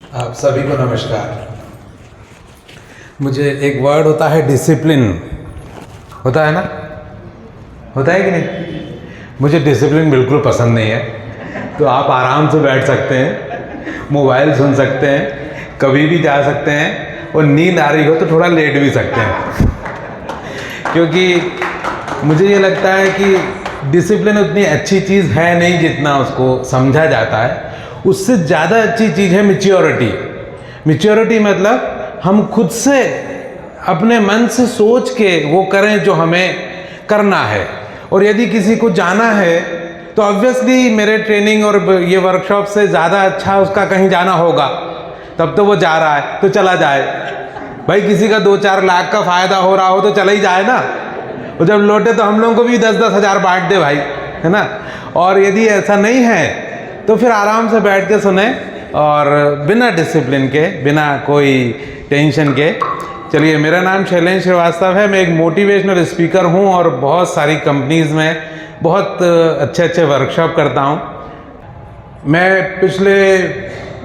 आप सभी को नमस्कार। मुझे एक वर्ड होता है डिसिप्लिन, होता है ना, होता है कि नहीं? मुझे डिसिप्लिन बिल्कुल पसंद नहीं है। तो आप आराम से बैठ सकते हैं, मोबाइल सुन सकते हैं, कभी भी जा सकते हैं, और नींद आ रही हो तो थोड़ा लेट भी सकते हैं। क्योंकि मुझे ये लगता है कि डिसिप्लिन उतनी अच्छी चीज़ है नहीं जितना उसको समझा जाता है। उससे ज़्यादा अच्छी चीज़ है मैच्योरिटी। मैच्योरिटी मतलब हम खुद से अपने मन से सोच के वो करें जो हमें करना है। और यदि किसी को जाना है तो ऑब्वियसली मेरे ट्रेनिंग और ये वर्कशॉप से ज़्यादा अच्छा उसका कहीं जाना होगा, तब तो वो जा रहा है तो चला जाए। भाई किसी का 2-4 लाख का फ़ायदा हो रहा हो तो चला ही जाए ना। और जब लौटे तो हम लोगों को भी 10-10 हज़ार बांट दे भाई, है ना। और यदि ऐसा नहीं है तो फिर आराम से बैठ के सुने और बिना डिसिप्लिन के, बिना कोई टेंशन के। चलिए, मेरा नाम शैलेंद्र श्रीवास्तव है। मैं एक मोटिवेशनल स्पीकर हूँ और बहुत सारी कंपनीज़ में बहुत अच्छे अच्छे वर्कशॉप करता हूँ। मैं पिछले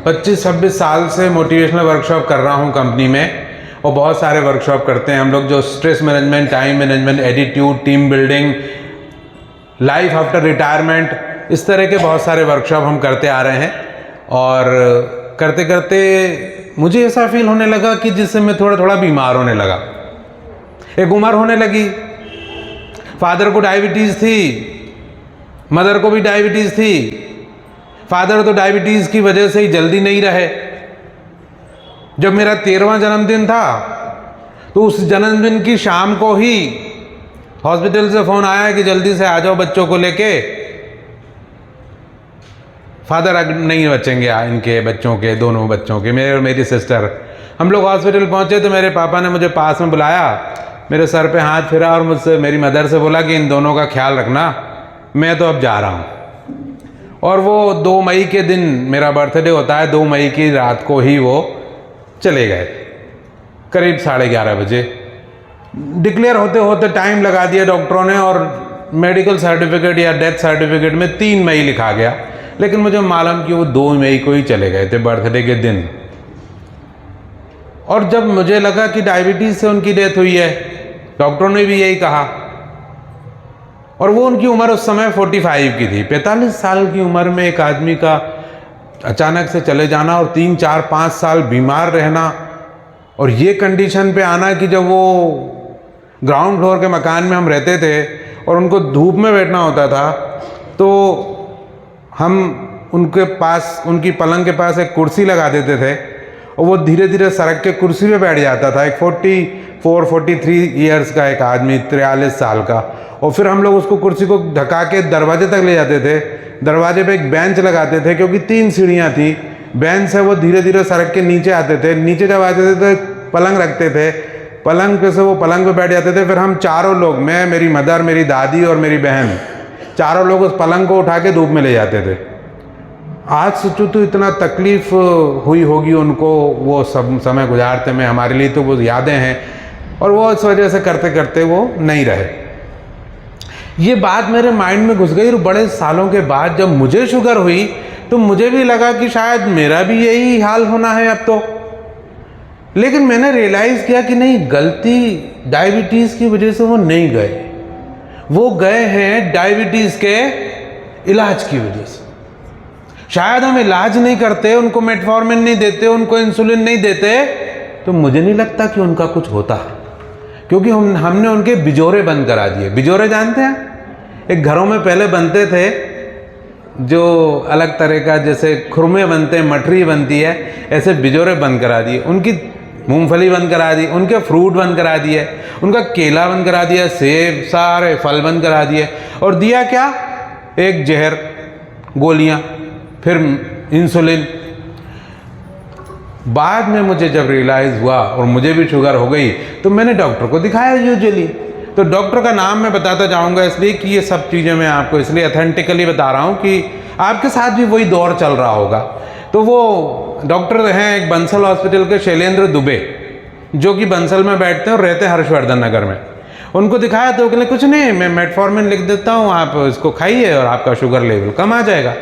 25-26 साल से मोटिवेशनल वर्कशॉप कर रहा हूँ कंपनी में, और बहुत सारे वर्कशॉप करते हैं हम लोग जो stress management, time management, attitude, team building, life after retirement, इस तरह के बहुत सारे वर्कशॉप हम करते आ रहे हैं। और करते करते मुझे ऐसा फील होने लगा कि जिससे मैं थोड़ा थोड़ा बीमार होने लगा। एक उम्र होने लगी, फादर को डायबिटीज़ थी, मदर को भी डायबिटीज़ थी। फादर तो डायबिटीज़ की वजह से ही जल्दी नहीं रहे। जब मेरा 13वां जन्मदिन था तो उस जन्मदिन की शाम को ही हॉस्पिटल से फ़ोन आया कि जल्दी से आ जाओ बच्चों को लेके, फादर नहीं बचेंगे इनके बच्चों के, दोनों बच्चों के, मेरे और मेरी सिस्टर। हम लोग हॉस्पिटल पहुंचे तो मेरे पापा ने मुझे पास में बुलाया, मेरे सर पे हाथ फिरा और मुझसे, मेरी मदर से बोला कि इन दोनों का ख्याल रखना, मैं तो अब जा रहा हूँ। और वो 2 मई के दिन मेरा बर्थडे होता है, 2 मई की रात को ही वो चले गए, करीब 11:30 बजे। डिक्लेयर होते होते टाइम लगा दिया डॉक्टरों ने, और मेडिकल सर्टिफिकेट या डेथ सर्टिफिकेट में 3 मई लिखा गया, लेकिन मुझे मालूम कि वो 2 मई को ही चले गए थे, बर्थडे के दिन। और जब मुझे लगा कि डायबिटीज़ से उनकी डेथ हुई है, डॉक्टरों ने भी यही कहा, और वो उनकी उम्र उस समय 45 की थी। 45 साल की उम्र में एक आदमी का अचानक से चले जाना और 3-4-5 साल बीमार रहना, और ये कंडीशन पे आना कि जब वो ग्राउंड फ्लोर के मकान में हम रहते थे और उनको धूप में बैठना होता था, तो हम उनके पास, उनकी पलंग के पास एक कुर्सी लगा देते थे और वो धीरे धीरे सड़क के कुर्सी पे बैठ जाता था। एक 44-43 ईयर्स का एक आदमी, 43 साल का। और फिर हम लोग उसको, कुर्सी को ढका के दरवाजे तक ले जाते थे। दरवाजे पे एक बेंच लगाते थे क्योंकि 3 सीढ़ियाँ थी। बेंच से वो धीरे धीरे सड़क के नीचे आते थे। नीचे जब आते थे तो पलंग रखते थे, पलंग पे से वो पलंग पे बैठ जाते थे। फिर हम चारों लोग, मैं, मेरी मदर, मेरी दादी और मेरी बहन, चारों लोग उस पलंग को उठा के धूप में ले जाते थे। आज सोचो तो इतना तकलीफ हुई होगी उनको, वो सब समय गुजारते में। हमारे लिए तो वो यादें हैं, और वो इस वजह से करते करते वो नहीं रहे। ये बात मेरे माइंड में घुस गई, और बड़े सालों के बाद जब मुझे शुगर हुई तो मुझे भी लगा कि शायद मेरा भी यही हाल होना है अब तो। लेकिन मैंने रियलाइज़ किया कि नहीं, गलती डायबिटीज़ की वजह से वो नहीं गए, वो गए हैं डायबिटीज़ के इलाज की वजह से। शायद हम इलाज नहीं करते, उनको मेटफॉर्मिन नहीं देते, उनको इंसुलिन नहीं देते, तो मुझे नहीं लगता कि उनका कुछ होता, क्योंकि हमने उनके बिजोरे बंद करा दिए। बिजोरे जानते हैं? एक घरों में पहले बनते थे जो अलग तरह का, जैसे खुरमे बनते हैं, मठरी बनती है, ऐसे बिजोरे बंद करा दिए। उनकी मूंगफली बंद करा दी, उनके फ्रूट बंद करा दिए, उनका केला बंद करा दिया, सेब, सारे फल बंद करा दिए, और दिया क्या? एक जहर, गोलियां, फिर इंसुलिन। बाद में मुझे जब रियलाइज़ हुआ और मुझे भी शुगर हो गई तो मैंने डॉक्टर को दिखाया यूजुअली। तो डॉक्टर का नाम मैं बताता जाऊंगा इसलिए कि ये सब चीज़ें मैं आपको इसलिए ऑथेंटिकली बता रहा हूँ कि आपके साथ भी वही दौर चल रहा होगा। तो वो डॉक्टर हैं एक बंसल हॉस्पिटल के, शैलेंद्र दुबे, जो कि बंसल में बैठते हैं और रहते हैं हर्षवर्धन नगर में। उनको दिखाया तो कहने कुछ नहीं, मैं मेटफॉर्मिन लिख देता हूँ, आप इसको खाइए और आपका शुगर लेवल कम आ जाएगा।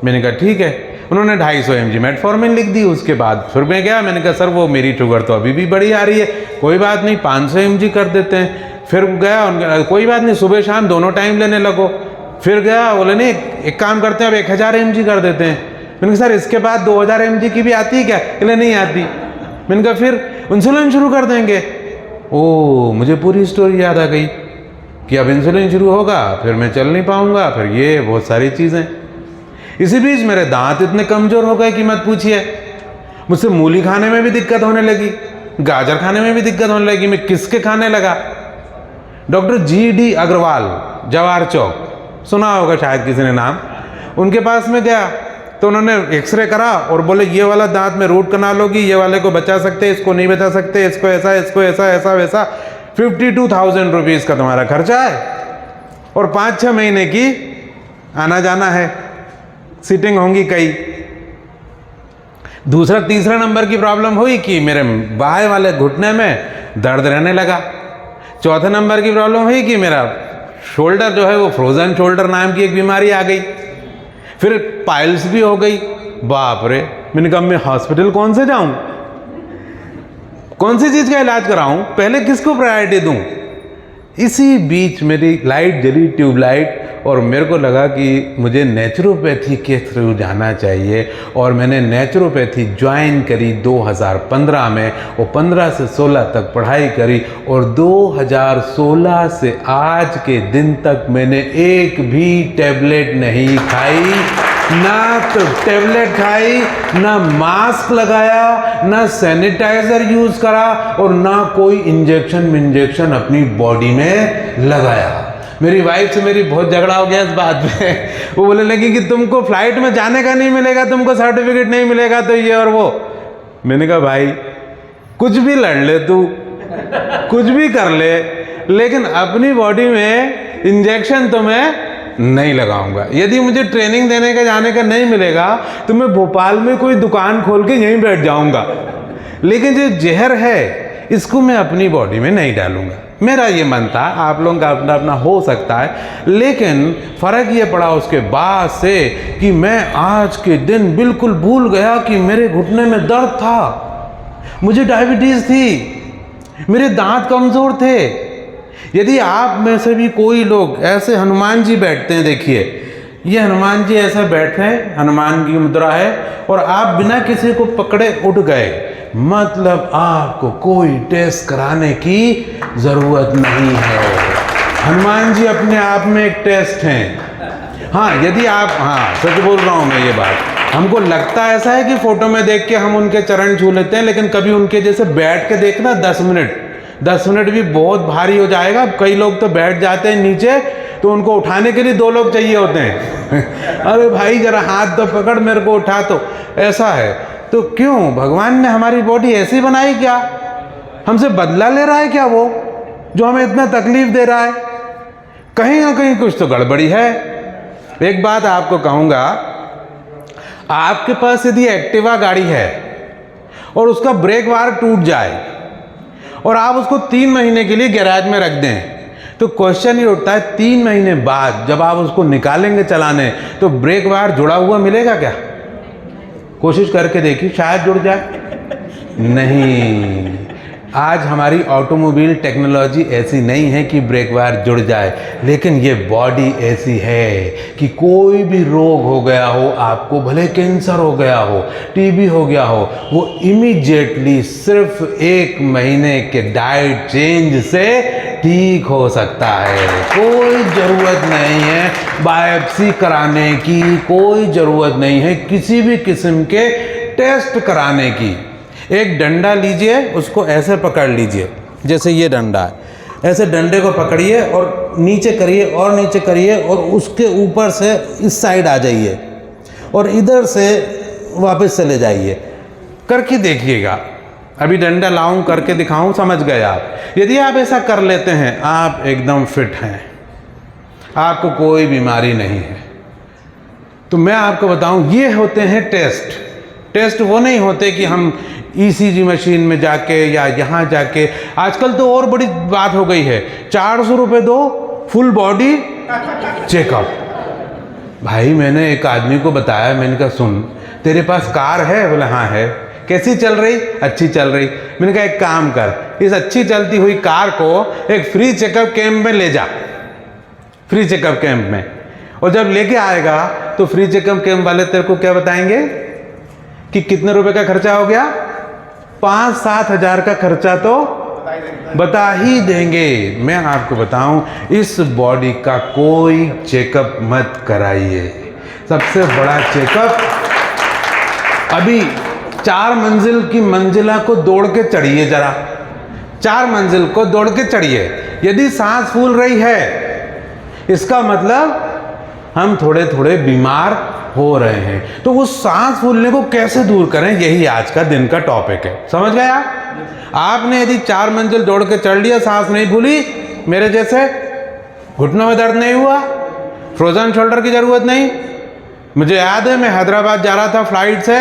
मैंने कहा ठीक है। उन्होंने 250 mg मेटफॉर्मिन लिख दी। उसके बाद फिर मैं गया, मैंने कहा सर वो मेरी शुगर तो अभी भी बड़ी आ रही है, कोई बात नहीं 500 mg कर देते हैं। फिर गया, उनका कोई बात नहीं सुबह शाम दोनों टाइम लेने लगो। फिर गया, बोले नहीं एक काम करते हैं अब 1000 mg कर देते हैं। मैंने कहा सर इसके बाद 2000 mg की भी आती है क्या? बोले नहीं आती। मैंने कहा फिर इंसुलिन शुरू कर देंगे। ओ मुझे पूरी स्टोरी याद आ गई कि अब इंसुलिन शुरू होगा, फिर मैं चल नहीं पाऊंगा, फिर ये बहुत सारी चीज़ें। इसी बीच मेरे दांत इतने कमज़ोर हो गए कि मत पूछिए। मुझसे मूली खाने में भी दिक्कत होने लगी, गाजर खाने में भी दिक्कत होने लगी। मैं किसके खाने लगा? डॉक्टर GD अग्रवाल, जवाहर चौक, सुना होगा शायद किसी ने नाम। उनके पास में गया तो उन्होंने एक्सरे करा और बोले ये वाला दांत में रूट कनाल होगी, ये वाले को बचा सकते हैं, इसको नहीं बचा सकते, इसको ऐसा, इसको ऐसा, ऐसा वैसा। 52,000 रुपीज़ का तुम्हारा खर्चा है और 5-6 महीने की आना जाना है, सीटिंग होंगी कई। तीसरा नंबर की प्रॉब्लम हुई कि मेरे बाएं वाले घुटने में दर्द रहने लगा। चौथे नंबर की प्रॉब्लम हुई कि मेरा शोल्डर जो है वो फ्रोजन शोल्डर नाम की एक बीमारी आ गई। फिर पाइल्स भी हो गई। बाप रे, मैंने कहा मैं हॉस्पिटल कौन से जाऊं, कौन सी चीज़ का इलाज कराऊं, पहले किसको प्रायोरिटी दूं। इसी बीच मेरी लाइट जली, ट्यूबलाइट, और मेरे को लगा कि मुझे नेचुरोपैथी के थ्रू जाना चाहिए। और मैंने नेचुरोपैथी ज्वाइन करी 2015 में और 15 से 16 तक पढ़ाई करी। और 2016 से आज के दिन तक मैंने एक भी टैबलेट नहीं खाई, ना तो टैबलेट खाई, ना मास्क लगाया, ना सैनिटाइजर यूज करा और ना कोई इंजेक्शन अपनी बॉडी में लगाया। मेरी वाइफ से मेरी बहुत झगड़ा हो गया इस बात पे। वो बोलने लगी कि तुमको फ्लाइट में जाने का नहीं मिलेगा, तुमको सर्टिफिकेट नहीं मिलेगा, तो ये और वो। मैंने कहा भाई कुछ भी लड़ ले तू, कुछ भी कर ले, लेकिन अपनी बॉडी में इंजेक्शन तो मैं नहीं लगाऊंगा। यदि मुझे ट्रेनिंग देने का जाने का नहीं मिलेगा तो मैं भोपाल में कोई दुकान खोल के यहीं बैठ जाऊंगा, लेकिन जो जहर है इसको मैं अपनी बॉडी में नहीं डालूंगा। मेरा ये मन था, आप लोगों का अपना अपना हो सकता है, लेकिन फ़र्क ये पड़ा उसके बाद से कि मैं आज के दिन बिल्कुल भूल गया कि मेरे घुटने में दर्द था, मुझे डायबिटीज़ थी, मेरे दांत कमज़ोर थे। यदि आप में से भी कोई लोग ऐसे, हनुमान जी बैठते हैं, देखिए ये हनुमान जी ऐसे बैठे हैं, हनुमान की मुद्रा है, और आप बिना किसी को पकड़े उठ गए, मतलब आपको कोई टेस्ट कराने की ज़रूरत नहीं है। हनुमान जी अपने आप में एक टेस्ट हैं। हाँ, यदि आप, हाँ सच बोल रहा हूँ मैं ये बात, हमको लगता ऐसा है कि फ़ोटो में देख के हम उनके चरण छू लेते हैं, लेकिन कभी उनके जैसे बैठ के देखना 10 मिनट भी बहुत भारी हो जाएगा। कई लोग तो बैठ जाते हैं नीचे तो उनको उठाने के लिए 2 लोग चाहिए होते हैं। अरे भाई जरा हाथ तो पकड़, मेरे को उठा, तो ऐसा है। तो क्यों भगवान ने हमारी बॉडी ऐसी बनाई क्या? हमसे बदला ले रहा है क्या वो, जो हमें इतना तकलीफ दे रहा है? कहीं ना कहीं कुछ तो गड़बड़ी है। एक बात आपको कहूँगा, आपके पास यदि एक्टिवा गाड़ी है और उसका ब्रेक वार टूट जाए और आप उसको 3 महीने के लिए गैराज में रख दें, तो क्वेश्चन ये उठता है 3 महीने बाद जब आप उसको निकालेंगे चलाने, तो ब्रेक वायर जुड़ा हुआ मिलेगा क्या? कोशिश करके देखिए, शायद जुड़ जाए। नहीं, आज हमारी ऑटोमोबाइल टेक्नोलॉजी ऐसी नहीं है कि ब्रेक वायर जुड़ जाए, लेकिन ये बॉडी ऐसी है कि कोई भी रोग हो गया हो आपको, भले कैंसर हो गया हो, टीबी हो गया हो, वो इमीडिएटली सिर्फ 1 महीने के डाइट चेंज से ठीक हो सकता है। कोई ज़रूरत नहीं है बायोप्सी कराने की, कोई ज़रूरत नहीं है किसी भी किस्म के टेस्ट कराने की। एक डंडा लीजिए, उसको ऐसे पकड़ लीजिए, जैसे ये डंडा है, ऐसे डंडे को पकड़िए और नीचे करिए और नीचे करिए और उसके ऊपर से इस साइड आ जाइए और इधर से वापस चले जाइए। करके देखिएगा। अभी डंडा लाऊं, करके दिखाऊं, समझ गए आप? यदि आप ऐसा कर लेते हैं, आप एकदम फिट हैं, आपको कोई बीमारी नहीं है। तो मैं आपको बताऊं, ये होते हैं टेस्ट वो नहीं होते कि हम ECG मशीन में जाके या यहाँ जाके। आजकल तो और बड़ी बात हो गई है, 400 रुपये दो, फुल बॉडी चेकअप। भाई मैंने एक आदमी को बताया, मैंने कहा सुन, तेरे पास कार है? बोले हाँ है। कैसी चल रही? अच्छी चल रही। मैंने कहा एक काम कर, इस अच्छी चलती हुई कार को एक फ्री चेकअप कैंप में ले जा, फ्री चेकअप कैंप में। और जब लेके आएगा तो फ्री चेकअप कैंप वाले तेरे को क्या बताएंगे कि कितने रुपए का खर्चा हो गया? 5-7 हज़ार का खर्चा तो बता ही देंगे। मैं आपको बताऊं, इस बॉडी का कोई चेकअप मत कराइए। सबसे बड़ा चेकअप, अभी 4 मंजिल की मंजिला को दौड़ के चढ़िए, जरा 4 मंजिल को दौड़ के चढ़िए। यदि सांस फूल रही है, इसका मतलब हम थोड़े थोड़े बीमार हो रहे हैं। तो वो सांस फूलने को कैसे दूर करें, यही आज का दिन का टॉपिक है। समझ गए आप? आपने यदि 4 मंजिल दौड़ के चढ़ लिया, सांस नहीं फूली, मेरे जैसे घुटनों में दर्द नहीं हुआ, फ्रोजन शोल्डर की जरूरत नहीं। मुझे याद है, मैं हैदराबाद जा रहा था फ्लाइट से,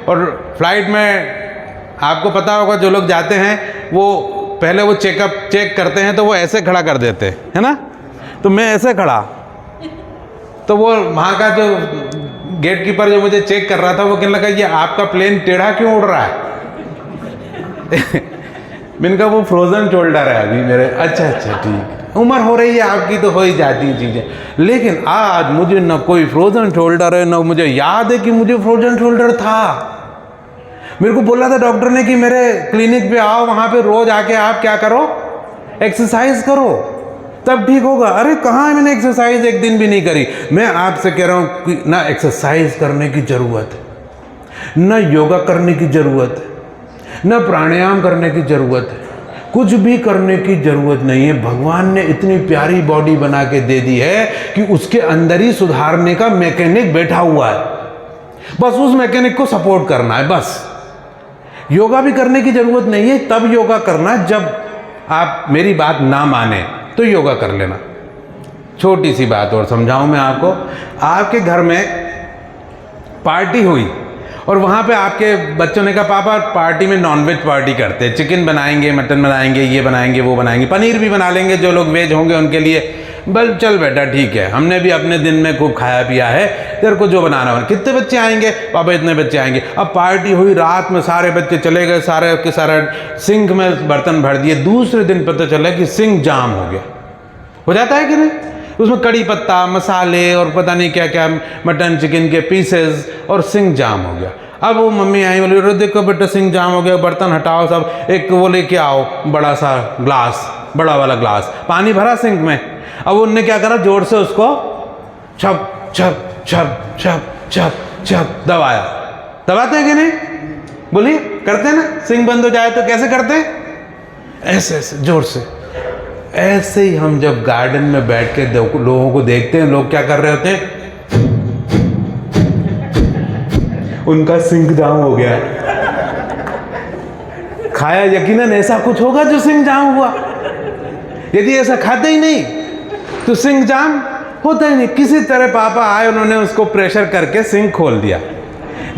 और फ्लाइट में आपको पता होगा जो लोग जाते हैं वो पहले वो चेक करते हैं, तो वो ऐसे खड़ा कर देते है ना। तो मैं ऐसे खड़ा, तो वो वहाँ का जो गेट कीपर जो मुझे चेक कर रहा था वो कहने लगा ये आपका प्लेन टेढ़ा क्यों उड़ रहा है? मैंने कहा वो फ्रोजन शोल्डर है अभी मेरे। अच्छा ठीक, उम्र हो रही है आपकी तो हो ही जाती हैं चीज़ें, लेकिन आज मुझे न कोई फ्रोजन शोल्डर है, न मुझे याद है कि मुझे फ्रोजन शोल्डर था। मेरे को बोला था डॉक्टर ने कि मेरे क्लिनिक पे आओ, वहाँ पे रोज आके आप क्या करो, एक्सरसाइज करो, तब ठीक होगा। अरे कहाँ मैंने एक्सरसाइज एक दिन भी नहीं करी। मैं आपसे कह रहा हूँ कि ना एक्सरसाइज करने की ज़रूरत है, ना योगा करने की ज़रूरत है, ना प्राणायाम करने की ज़रूरत है, कुछ भी करने की ज़रूरत नहीं है। भगवान ने इतनी प्यारी बॉडी बना के दे दी है कि उसके अंदर ही सुधारने का मैकेनिक बैठा हुआ है, बस उस मैकेनिक को सपोर्ट करना है। बस योगा भी करने की ज़रूरत नहीं है, तब योगा करना जब आप मेरी बात ना माने तो योगा कर लेना। छोटी सी बात और समझाऊं मैं आपको, आपके घर में पार्टी हुई और वहाँ पे आपके बच्चों ने कहा पापा पार्टी में नॉनवेज पार्टी करते हैं, चिकन बनाएंगे, मटन बनाएंगे, ये बनाएंगे, वो बनाएंगे, पनीर भी बना लेंगे, जो लोग वेज होंगे उनके लिए। बल चल बेटा ठीक है, हमने भी अपने दिन में खूब खाया पिया है, तेरे को जो बनाना हो। कितने बच्चे आएंगे? पापा इतने बच्चे आएंगे। अब पार्टी हुई, रात में सारे बच्चे चले गए, सारे के सारे सिंक में बर्तन भर दिए। दूसरे दिन पता चला कि सिंक जाम हो गया। हो जाता है कि नहीं? उसमें कड़ी पत्ता, मसाले और पता नहीं क्या क्या मटन चिकन के पीसेस, और सिंक जाम हो गया। अब वो मम्मी आई, बोली अरे देखो बेटा सिंक जाम हो गया, बर्तन हटाओ सब, एक वो लेके आओ बड़ा सा ग्लास, बड़ा वाला ग्लास, पानी भरा सिंक में। अब उनने क्या करा, जोर से उसको छप छप छप छप छप छप दबाया। दबाते हैं कि नहीं? बोलिए, करते हैं ना? सिंक बंद हो जाए तो कैसे करते हैं? ऐसे ऐसे जोर से। ऐसे ही हम जब गार्डन में बैठ के लोगों को देखते हैं, लोग क्या कर रहे होते हैं, उनका सिंक जाम हो गया। खाया यकीनन ऐसा कुछ होगा जो सिंक जाम हुआ। यदि ऐसा खाते ही नहीं तो सिंक जाम होता ही नहीं। किसी तरह पापा आए, उन्होंने उसको प्रेशर करके सिंक खोल दिया।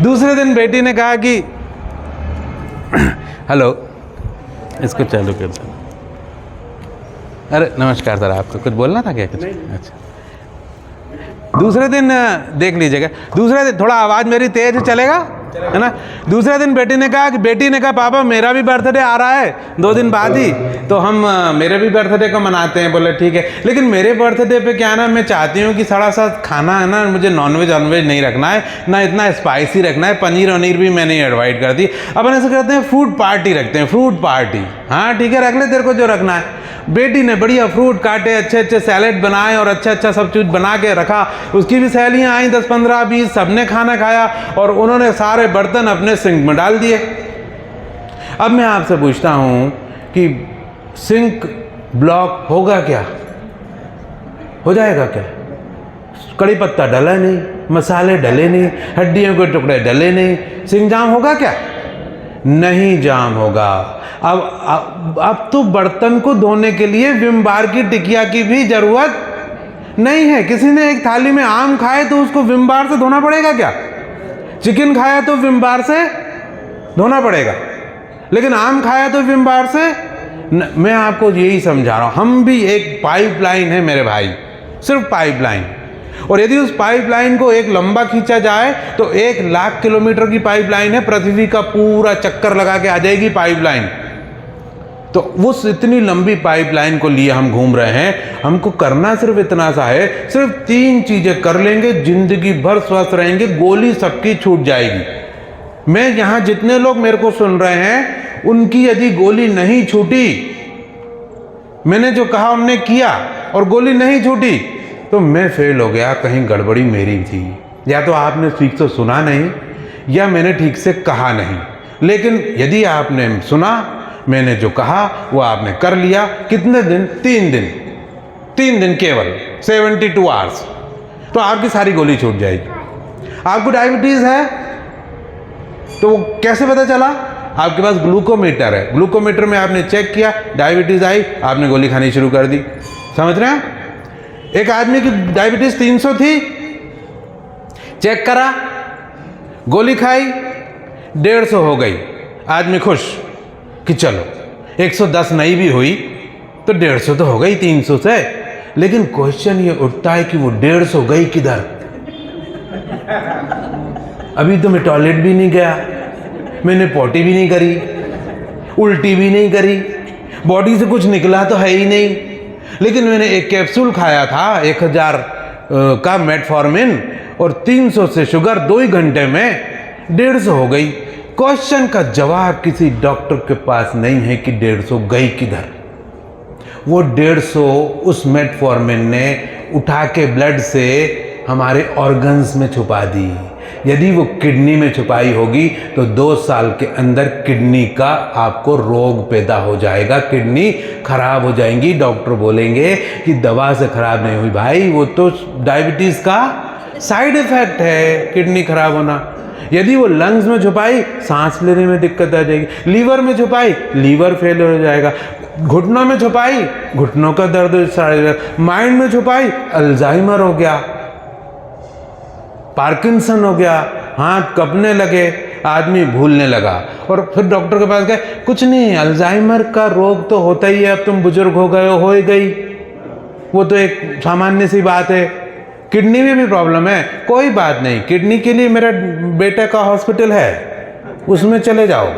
दूसरे दिन बेटी ने कहा कि हेलो, इसको चालू कर दो। अरे नमस्कार सर, आपको कुछ बोलना था क्या? कुछ? अच्छा, दूसरे दिन देख लीजिएगा, दूसरे दिन थोड़ा आवाज़ मेरी तेज चलेगा, है ना? दूसरे दिन बेटी ने कहा पापा मेरा भी बर्थडे आ रहा है 2 दिन बाद ही, तो हम मेरे भी बर्थडे को मनाते हैं। बोले ठीक है, लेकिन मेरे बर्थडे पे क्या है ना, मैं चाहती हूँ कि थोड़ा सा खाना है ना, मुझे नॉनवेज नहीं रखना है, ना इतना स्पाइसी रखना है, पनीर वनीर भी मैंने एवॉइड कर दी। अपन ऐसे करते हैं, फ्रूट पार्टी रखते हैं, फ्रूट पार्टी। हाँ ठीक है, रख ले तेरे को जो रखना है। बेटी ने बढ़िया फ्रूट काटे, अच्छे अच्छे सैलेड बनाए और अच्छा अच्छा सब चीज़ बना के रखा। उसकी भी सहेलियाँ आई 10 15 20, सबने खाना खाया और उन्होंने सारे बर्तन अपने सिंक में डाल दिए। अब मैं आपसे पूछता हूँ कि सिंक ब्लॉक होगा क्या? हो जाएगा क्या? कड़ी पत्ता डला नहीं, मसाले डले नहीं, हड्डियों के टुकड़े डले नहीं, सिंक जाम होगा क्या? नहीं जाम होगा। अब तो बर्तन को धोने के लिए विम बार की टिकिया की भी जरूरत नहीं है। किसी ने एक थाली में आम खाए तो उसको विम बार से धोना पड़ेगा क्या? चिकन खाया तो विम बार से धोना पड़ेगा, लेकिन आम खाया तो विम बार से मैं आपको यही समझा रहा हूं। हम भी एक पाइपलाइन है मेरे भाई, सिर्फ पाइपलाइन। और यदि उस पाइपलाइन को एक लंबा खींचा जाए तो 1,00,000 किलोमीटर की पाइपलाइन है, पृथ्वी का पूरा चक्कर लगा के आ जाएगी पाइपलाइन। तो उस इतनी लंबी पाइपलाइन को लिए हम घूम रहे हैं। हमको करना सिर्फ इतना सा है, सिर्फ 3 चीजें कर लेंगे, जिंदगी भर स्वस्थ रहेंगे, गोली सबकी छूट जाएगी। मैं यहां जितने लोग मेरे को सुन रहे हैं, उनकी यदि गोली नहीं छूटी, मैंने जो कहा उनने किया और गोली नहीं छूटी, तो मैं फेल हो गया, कहीं गड़बड़ी मेरी थी। या तो आपने ठीक से सुना नहीं, या मैंने ठीक से कहा नहीं। लेकिन यदि आपने सुना, मैंने जो कहा वो आपने कर लिया, कितने दिन? 3 दिन केवल 72 आवर्स, तो आपकी सारी गोली छूट जाएगी। आपको डायबिटीज है तो कैसे पता चला? आपके पास ग्लूकोमीटर है, ग्लूकोमीटर में आपने चेक किया, डायबिटीज आई, आपने गोली खानी शुरू कर दी। समझ रहे हैं? एक आदमी की डायबिटीज 300 थी, चेक करा, गोली खाई, 150 हो गई, आदमी खुश कि चलो 110 नहीं भी हुई तो 150 तो हो गई 300 से। लेकिन क्वेश्चन ये उठता है कि वो 150 गई किधर? अभी तो मैं टॉयलेट भी नहीं गया, मैंने पोटी भी नहीं करी, उल्टी भी नहीं करी, बॉडी से कुछ निकला तो है ही नहीं, लेकिन मैंने एक कैप्सूल खाया था 1000 का मेटफॉर्मिन, और 300 से शुगर 2 ही घंटे में 150 हो गई। क्वेश्चन का जवाब किसी डॉक्टर के पास नहीं है कि 150 गई किधर। वो 150 उस मेटफॉर्मिन ने उठा के ब्लड से हमारे ऑर्गन्स में छुपा दी। यदि वो किडनी में छुपाई होगी तो 2 साल के अंदर किडनी का आपको रोग पैदा हो जाएगा, किडनी खराब हो जाएंगी। डॉक्टर बोलेंगे कि दवा से खराब नहीं हुई भाई, वो तो डायबिटीज का साइड इफेक्ट है, किडनी खराब होना। यदि वो लंग्स में छुपाई, सांस लेने में दिक्कत आ जाएगी। लीवर में छुपाई, लीवर फेल हो जाएगा। घुटनों में छुपाई, घुटनों का दर्द। माइंड में छुपाई, अल्जाइमर हो गया, पार्किंसन हो गया, हाथ कपने लगे, आदमी भूलने लगा। और फिर डॉक्टर के पास गए, कुछ नहीं, अल्जाइमर का रोग तो होता ही है, अब तुम बुजुर्ग हो गए हो ही गई, वो तो एक सामान्य सी बात है। किडनी में भी प्रॉब्लम है, कोई बात नहीं, किडनी के लिए मेरा बेटे का हॉस्पिटल है, उसमें चले जाओ,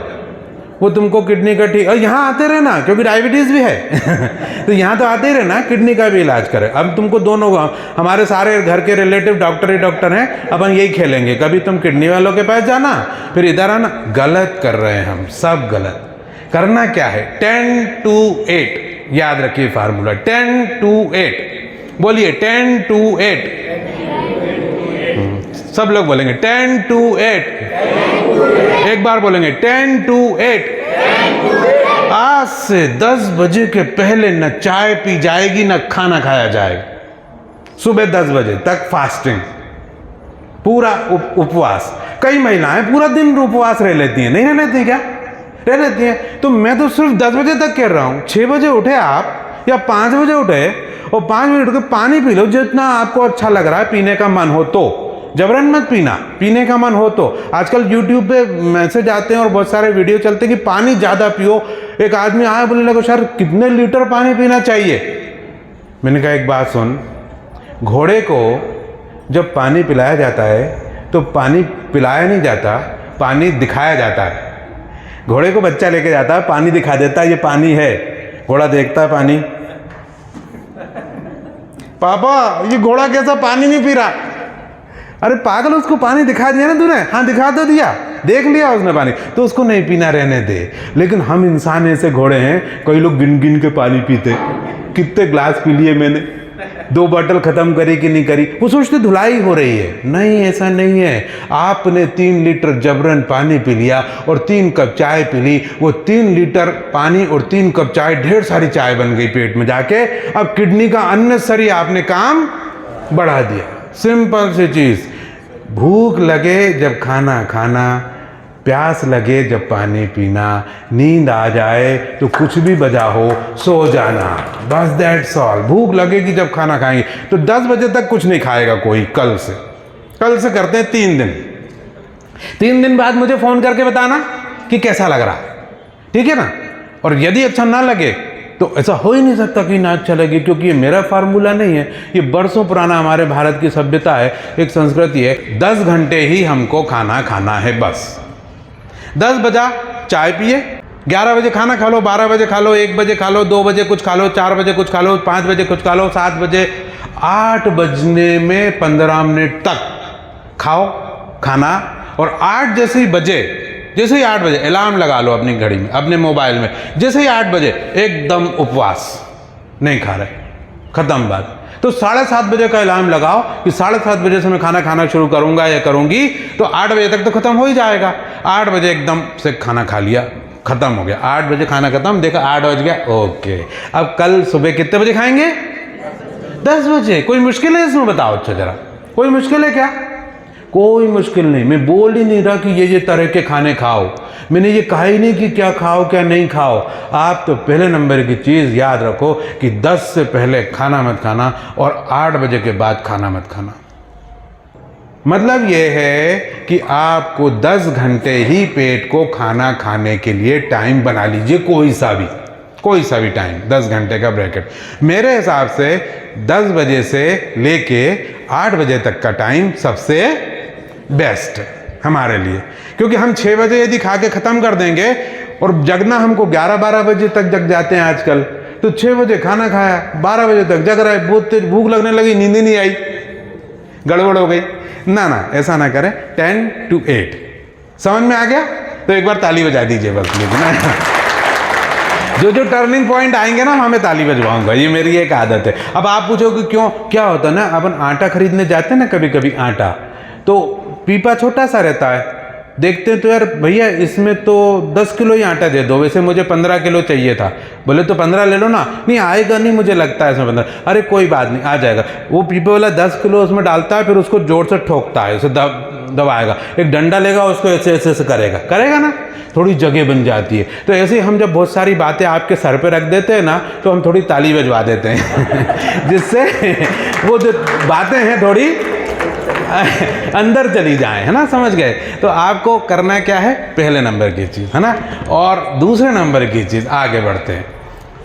वो तुमको किडनी का ठीक। और यहाँ आते रहना, क्योंकि डायबिटीज़ भी है तो यहाँ तो आते ही रहना, किडनी का भी इलाज करें। अब तुमको दोनों, हमारे सारे घर के रिलेटिव डॉक्टर ही डॉक्टर हैं, अपन यही खेलेंगे, कभी तुम किडनी वालों के पास जाना, फिर इधर आना। गलत कर रहे हैं हम, सब गलत। करना क्या है? 10 to 8 याद रखिए फार्मूला, 10 to 8। बोलिए 10 to 8। सब लोग बोलेंगे 10 to 8। एक बार बोलेंगे 10 to 8। आज से 10 बजे के पहले न चाय पी जाएगी, न खाना खाया जाएगा। सुबह 10 बजे तक फास्टिंग, पूरा उपवास। कई महिलाएं पूरा दिन उपवास रह लेती हैं, नहीं रह लेती क्या? रह लेती हैं। तो मैं तो सिर्फ 10 बजे तक कह रहा हूं। 6 बजे उठे आप या 5 बजे उठे और 5 मिनट उठ के पानी पी लो, जितना आपको अच्छा लग रहा है, पीने का मन हो तो। जबरन मत पीना, पीने का मन हो तो। आजकल YouTube पे मैसेज आते हैं और बहुत सारे वीडियो चलते हैं कि पानी ज़्यादा पियो। एक आदमी आया बोलने लगा, सर कितने लीटर पानी पीना चाहिए? मैंने कहा एक बात सुन, घोड़े को जब पानी पिलाया जाता है तो पानी पिलाया नहीं जाता, पानी दिखाया जाता है। घोड़े को बच्चा लेके जाता है, पानी दिखा देता है, ये पानी है। घोड़ा देखता है पानी, पापा ये घोड़ा कैसा पानी नहीं पी रहा? अरे पागल, उसको पानी दिखा दिया ना तूने? हाँ दिखा तो दिया, देख लिया उसने पानी, तो उसको नहीं पीना रहने दे। लेकिन हम इंसान ऐसे घोड़े हैं, कई लोग गिन गिन के पानी पीते, कितने ग्लास पी लिए मैंने, 2 बॉटल खत्म करी कि नहीं करी, वो सोचते धुलाई हो रही है। नहीं, ऐसा नहीं है। आपने 3 लीटर जबरन पानी पी लिया और 3 कप चाय पी ली, वो 3 लीटर पानी और 3 कप चाय, ढेर सारी चाय बन गई पेट में जाके। अब किडनी का अननेसेसरी आपने काम बढ़ा दिया। सिंपल सी चीज, भूख लगे जब खाना खाना, प्यास लगे जब पानी पीना, नींद आ जाए तो कुछ भी वजह हो सो जाना, बस दैट्स ऑल। भूख लगेगी जब खाना खाएंगे, तो 10 बजे तक कुछ नहीं खाएगा कोई। कल से करते हैं 3 दिन। 3 दिन बाद मुझे फोन करके बताना कि कैसा लग रहा है, ठीक है ना? और यदि अच्छा ना लगे तो ऐसा हो ही नहीं सकता कि ना अच्छा लगे, क्योंकि ये मेरा फार्मूला नहीं है, ये बरसों पुराना हमारे भारत की सभ्यता है, एक संस्कृति है। 10 घंटे ही हमको खाना खाना है बस। 10 बजा चाय पिए, 11 बजे खाना खा लो, 12 बजे खा लो, 1 बजे खा लो, 2 बजे कुछ खा लो, 4 बजे कुछ खा लो, 5 बजे कुछ खा लो, 7 बजे, 8 बजने में 15 मिनट तक खाओ खाना। और 8 जैसे ही 8 बजे अलार्म लगा लो अपनी घड़ी में, अपने मोबाइल में, जैसे ही 8 बजे एकदम उपवास, नहीं खा रहे, खत्म बात। तो 7:30 बजे का अलार्म लगाओ कि 7:30 बजे से मैं खाना खाना शुरू करूंगा या करूंगी, तो 8 बजे तक तो खत्म हो ही जाएगा। 8 बजे एकदम से खाना खा लिया, खत्म हो गया। 8 बजे खाना खत्म, देखा 8 बज गया, ओके। अब कल सुबह कितने बजे खाएंगे? 10 बजे। कोई मुश्किल है इसमें? बताओ अच्छा जरा, कोई मुश्किल है क्या? कोई मुश्किल नहीं। मैं बोल ही नहीं रहा कि ये तरह के खाने खाओ, मैंने ये कहा ही नहीं कि क्या खाओ क्या नहीं खाओ। आप तो पहले नंबर की चीज़ याद रखो कि 10 से पहले खाना मत खाना और 8 बजे के बाद खाना मत खाना। मतलब ये है कि आपको 10 घंटे ही पेट को खाना खाने के लिए टाइम बना लीजिए, कोई सा भी टाइम, 10 घंटे का ब्रैकेट। मेरे हिसाब से 10 बजे से लेके 8 बजे तक का टाइम सबसे बेस्ट है हमारे लिए, क्योंकि हम 6 बजे यदि खा के ख़त्म कर देंगे और जगना हमको 11-12 बजे तक जग जाते हैं आजकल, तो 6 बजे खाना खाया, 12 बजे तक जग रहा है, बहुत तेज भूख लगने लगी, नींद ही नहीं आई, गड़बड़ हो गई। ना ऐसा ना करें। 10 to 8 समझ में आ गया? तो एक बार ताली बजा दीजिए बस, लेकिन जो टर्निंग पॉइंट आएंगे ना, वहाँ मैं ताली बजवाऊंगा, ये मेरी एक आदत है। अब आप पूछोगे क्यों? क्या होता है ना, अपन आटा खरीदने जाते हैं ना कभी कभी आटा, तो पीपा छोटा सा रहता है, देखते हैं तो यार भैया इसमें तो 10 किलो ही आटा दे दो, वैसे मुझे 15 किलो चाहिए था। बोले तो 15 ले लो ना। नहीं आएगा नहीं, मुझे लगता है इसमें 15। अरे कोई बात नहीं, आ जाएगा। वो पीपे वाला 10 किलो उसमें डालता है, फिर उसको जोर से ठोकता है, उसे दबाएगा, एक डंडा लेगा, उसको ऐसे ऐसे करेगा ना, थोड़ी जगह बन जाती है। तो ऐसे ही हम जब बहुत सारी बातें आपके सर पे रख देते हैं ना, तो हम थोड़ी ताली बजवा देते हैं जिससे वो जो बातें हैं थोड़ी अंदर चली जाए, है ना, समझ गए? तो आपको करना क्या है, पहले नंबर की चीज़, है ना। और दूसरे नंबर की चीज़, आगे बढ़ते हैं।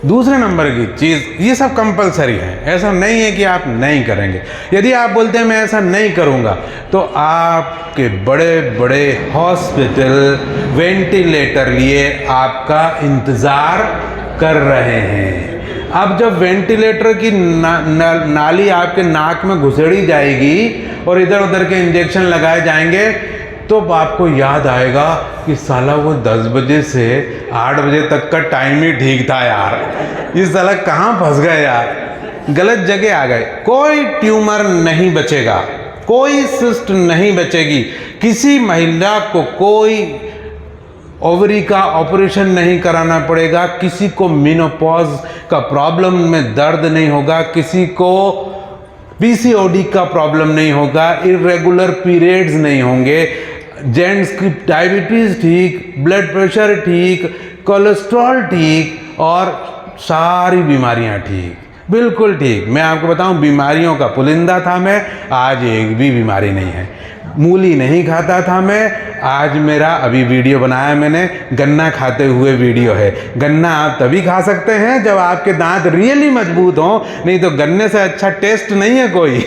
दूसरे नंबर की चीज़, ये सब कंपलसरी है, ऐसा नहीं है कि आप नहीं करेंगे। यदि आप बोलते हैं मैं ऐसा नहीं करूँगा, तो आपके बड़े बड़े हॉस्पिटल वेंटिलेटर लिए आपका इंतज़ार कर रहे हैं। अब जब वेंटिलेटर की नाली आपके नाक में घुसेड़ी जाएगी और इधर उधर के इंजेक्शन लगाए जाएंगे, तो आपको याद आएगा कि साला वो 10 बजे से 8 बजे तक का टाइम ही ठीक था यार, इस साला कहाँ फंस गए यार, गलत जगह आ गए। कोई ट्यूमर नहीं बचेगा, कोई सिस्ट नहीं बचेगी, किसी महिला को कोई ओवरी का ऑपरेशन नहीं कराना पड़ेगा, किसी को मेनोपॉज का प्रॉब्लम में दर्द नहीं होगा, किसी को पीसीओडी का प्रॉब्लम नहीं होगा, इरेगुलर पीरियड्स नहीं होंगे, जेंट्स की डायबिटीज़ ठीक, ब्लड प्रेशर ठीक, कोलेस्ट्रॉल ठीक और सारी बीमारियां ठीक, बिल्कुल ठीक। मैं आपको बताऊं, बीमारियों का पुलिंदा था मैं, आज एक भी बीमारी नहीं है। मूली नहीं खाता था मैं, आज मेरा अभी वीडियो बनाया मैंने, गन्ना खाते हुए वीडियो है। गन्ना आप तभी खा सकते हैं जब आपके दांत रियली मजबूत हों, नहीं तो गन्ने से अच्छा टेस्ट नहीं है कोई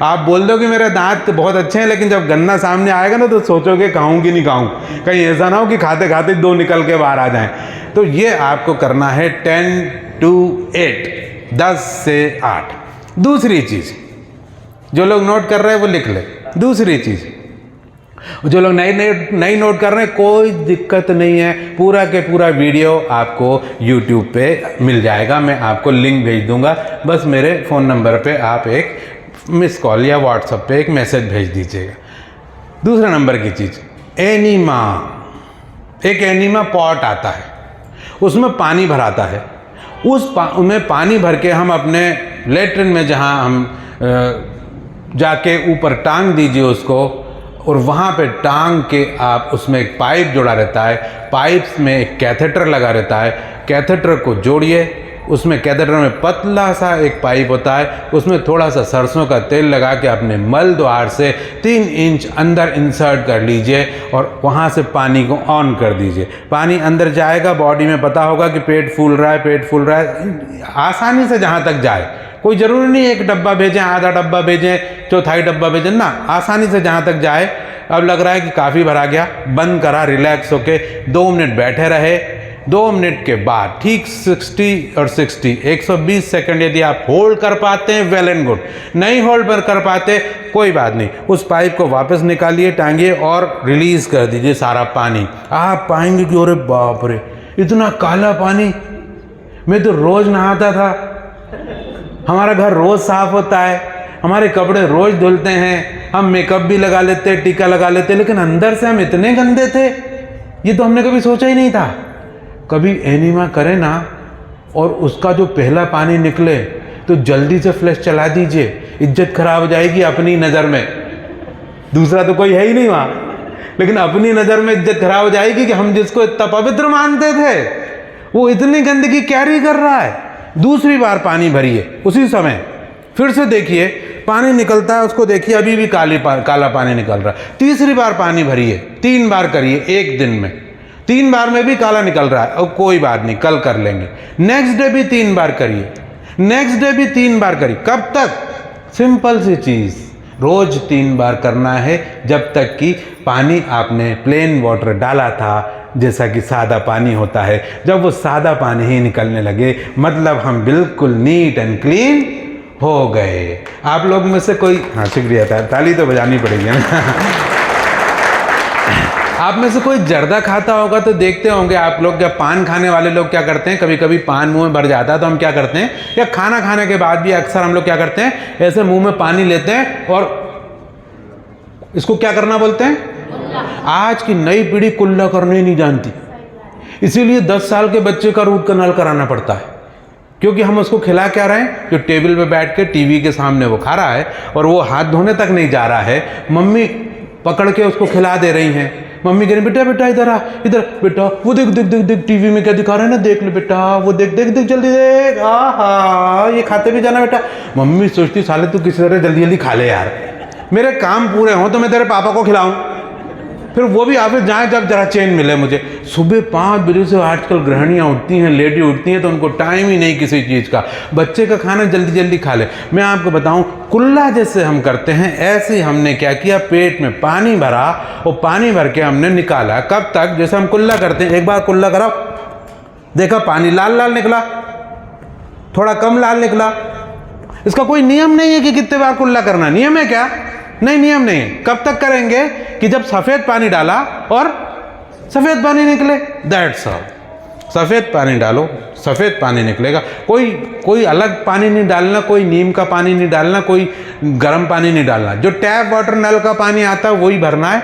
आप बोल दो कि मेरे दांत बहुत अच्छे हैं, लेकिन जब गन्ना सामने आएगा ना तो सोचोगे खाऊं कि नहीं खाऊं, कहीं ऐसा ना हो कि खाते खाते 2 निकल के बाहर आ जाएं। तो ये आपको करना है 10 to 8, 10 से 8। दूसरी चीज़, जो लोग नोट कर रहे हैं वो लिख ले। दूसरी चीज़, जो लोग नई नोट कर रहे हैं, कोई दिक्कत नहीं है, पूरा के पूरा वीडियो आपको YouTube पे मिल जाएगा, मैं आपको लिंक भेज दूंगा। बस मेरे फ़ोन नंबर पे आप एक मिस कॉल या व्हाट्सएप पे एक मैसेज भेज दीजिएगा। दूसरा नंबर की चीज़, एनीमा। एक एनीमा पॉट आता है, उसमें पानी भराता है, उसमें पानी भर के हम अपने लेटरिन में जहाँ हम जाके ऊपर टांग दीजिए उसको, और वहाँ पे टांग के आप, उसमें एक पाइप जोड़ा रहता है, पाइप में एक कैथेटर लगा रहता है, कैथेटर को जोड़िए उसमें कैथेटर में पतला सा एक पाइप होता है, उसमें थोड़ा सा सरसों का तेल लगा के अपने मल द्वार से 3 इंच अंदर इंसर्ट कर लीजिए और वहाँ से पानी को ऑन कर दीजिए। पानी अंदर जाएगा, बॉडी में पता होगा कि पेट फूल रहा है, पेट फूल रहा है, आसानी से जहाँ तक जाए। कोई ज़रूरी नहीं एक डब्बा भेजें, आधा डब्बा भेजें, चौथाई डब्बा भेजें ना, आसानी से जहाँ तक जाए। अब लग रहा है कि काफ़ी भरा गया, बंद करा, रिलैक्स होके 2 मिनट बैठे रहे। 2 मिनट के बाद ठीक 60 और 60 120 सेकंड यदि आप होल्ड कर पाते हैं, वेल एंड गुड। नहीं होल्ड पर कर पाते, कोई बात नहीं, उस पाइप को वापस निकालिए, टांगिए और रिलीज कर दीजिए सारा पानी। आप पाएंगे कि अरे बाप रे, इतना काला पानी। मैं तो रोज नहाता था, हमारा घर रोज साफ होता है, हमारे कपड़े रोज धुलते हैं, हम मेकअप भी लगा लेते, टीका लगा लेते, लेकिन अंदर से हम इतने गंदे थे, ये तो हमने कभी सोचा ही नहीं था। कभी एनीमा करें ना और उसका जो पहला पानी निकले तो जल्दी से फ्लैश चला दीजिए, इज्जत खराब हो जाएगी अपनी नज़र में। दूसरा तो कोई है ही नहीं वहाँ, लेकिन अपनी नज़र में इज्जत खराब हो जाएगी कि हम जिसको इतना पवित्र मानते थे वो इतनी गंदगी कैरी कर रहा है। दूसरी बार पानी भरिए, उसी समय फिर से देखिए पानी निकलता है, उसको देखिए अभी भी काला पानी निकल रहा है। तीसरी बार पानी भरिए, 3 बार करिए एक दिन में, 3 बार में भी काला निकल रहा है, और कोई बात नहीं, कल कर लेंगे। नेक्स्ट डे भी 3 बार करिए, नेक्स्ट डे भी 3 बार करिए। कब तक? सिंपल सी चीज़, रोज 3 बार करना है, जब तक कि पानी आपने प्लेन वाटर डाला था, जैसा कि सादा पानी होता है, जब वो सादा पानी ही निकलने लगे, मतलब हम बिल्कुल नीट एंड क्लीन हो गए। आप लोग में से कोई, हाँ शुक्रिया, ताली तो बजानी पड़ेगी ना। आप में से कोई जर्दा खाता होगा तो देखते होंगे आप लोग, क्या पान खाने वाले लोग क्या करते हैं, कभी कभी पान मुंह में भर जाता है तो हम क्या करते हैं, या खाना खाने के बाद भी अक्सर हम लोग क्या करते हैं, ऐसे मुंह में पानी लेते हैं और इसको क्या करना बोलते हैं। आज की नई पीढ़ी कुल्ला करने ही नहीं जानती, इसीलिए 10 साल के बच्चे का रूट कनाल कराना पड़ता है, क्योंकि हम उसको खिला क्या रहे हैं, जो टेबल पे बैठ के टीवी के सामने वो खा रहा है और वो हाथ धोने तक नहीं जा रहा है, मम्मी पकड़ के उसको खिला दे रही हैं। मम्मी कह रही बेटा बेटा इधर आ, इधर बेटा, वो देख देख देख देख टीवी में क्या दिखा रहे हैं ना, देख ले बेटा, वो देख देख देख जल्दी देख, आहा ये खाते भी जाना बेटा। मम्मी सोचती साले तू किसी तरह जल्दी जल्दी खा ले यार, मेरे काम पूरे हों तो मैं तेरे पापा को खिलाऊं, फिर वो भी ऑफिस जाए जब जरा चैन मिले मुझे। सुबह 5 बजे से आजकल गृहिणियाँ उठती हैं, लेडी उठती हैं, तो उनको टाइम ही नहीं किसी चीज़ का, बच्चे का खाना जल्दी जल्दी खा ले। मैं आपको बताऊं, कुल्ला जैसे हम करते हैं ऐसे हमने क्या किया, पेट में पानी भरा और पानी भर के हमने निकाला। कब तक? जैसे हम कुल्ला करते हैं, एक बार कुल्ला करा, देखा पानी लाल लाल निकला, थोड़ा कम लाल निकला। इसका कोई नियम नहीं है कि कितने बार कुल्ला करना, नियम है क्या? नहीं, नियम नहीं। कब तक करेंगे कि जब सफ़ेद पानी डाला और सफ़ेद पानी निकले, दैट्स ऑल। सफ़ेद पानी डालो, सफ़ेद पानी निकलेगा। कोई अलग पानी नहीं डालना, कोई नीम का पानी नहीं डालना, कोई गर्म पानी नहीं डालना। जो टैप वाटर नल का पानी आता है वही भरना है,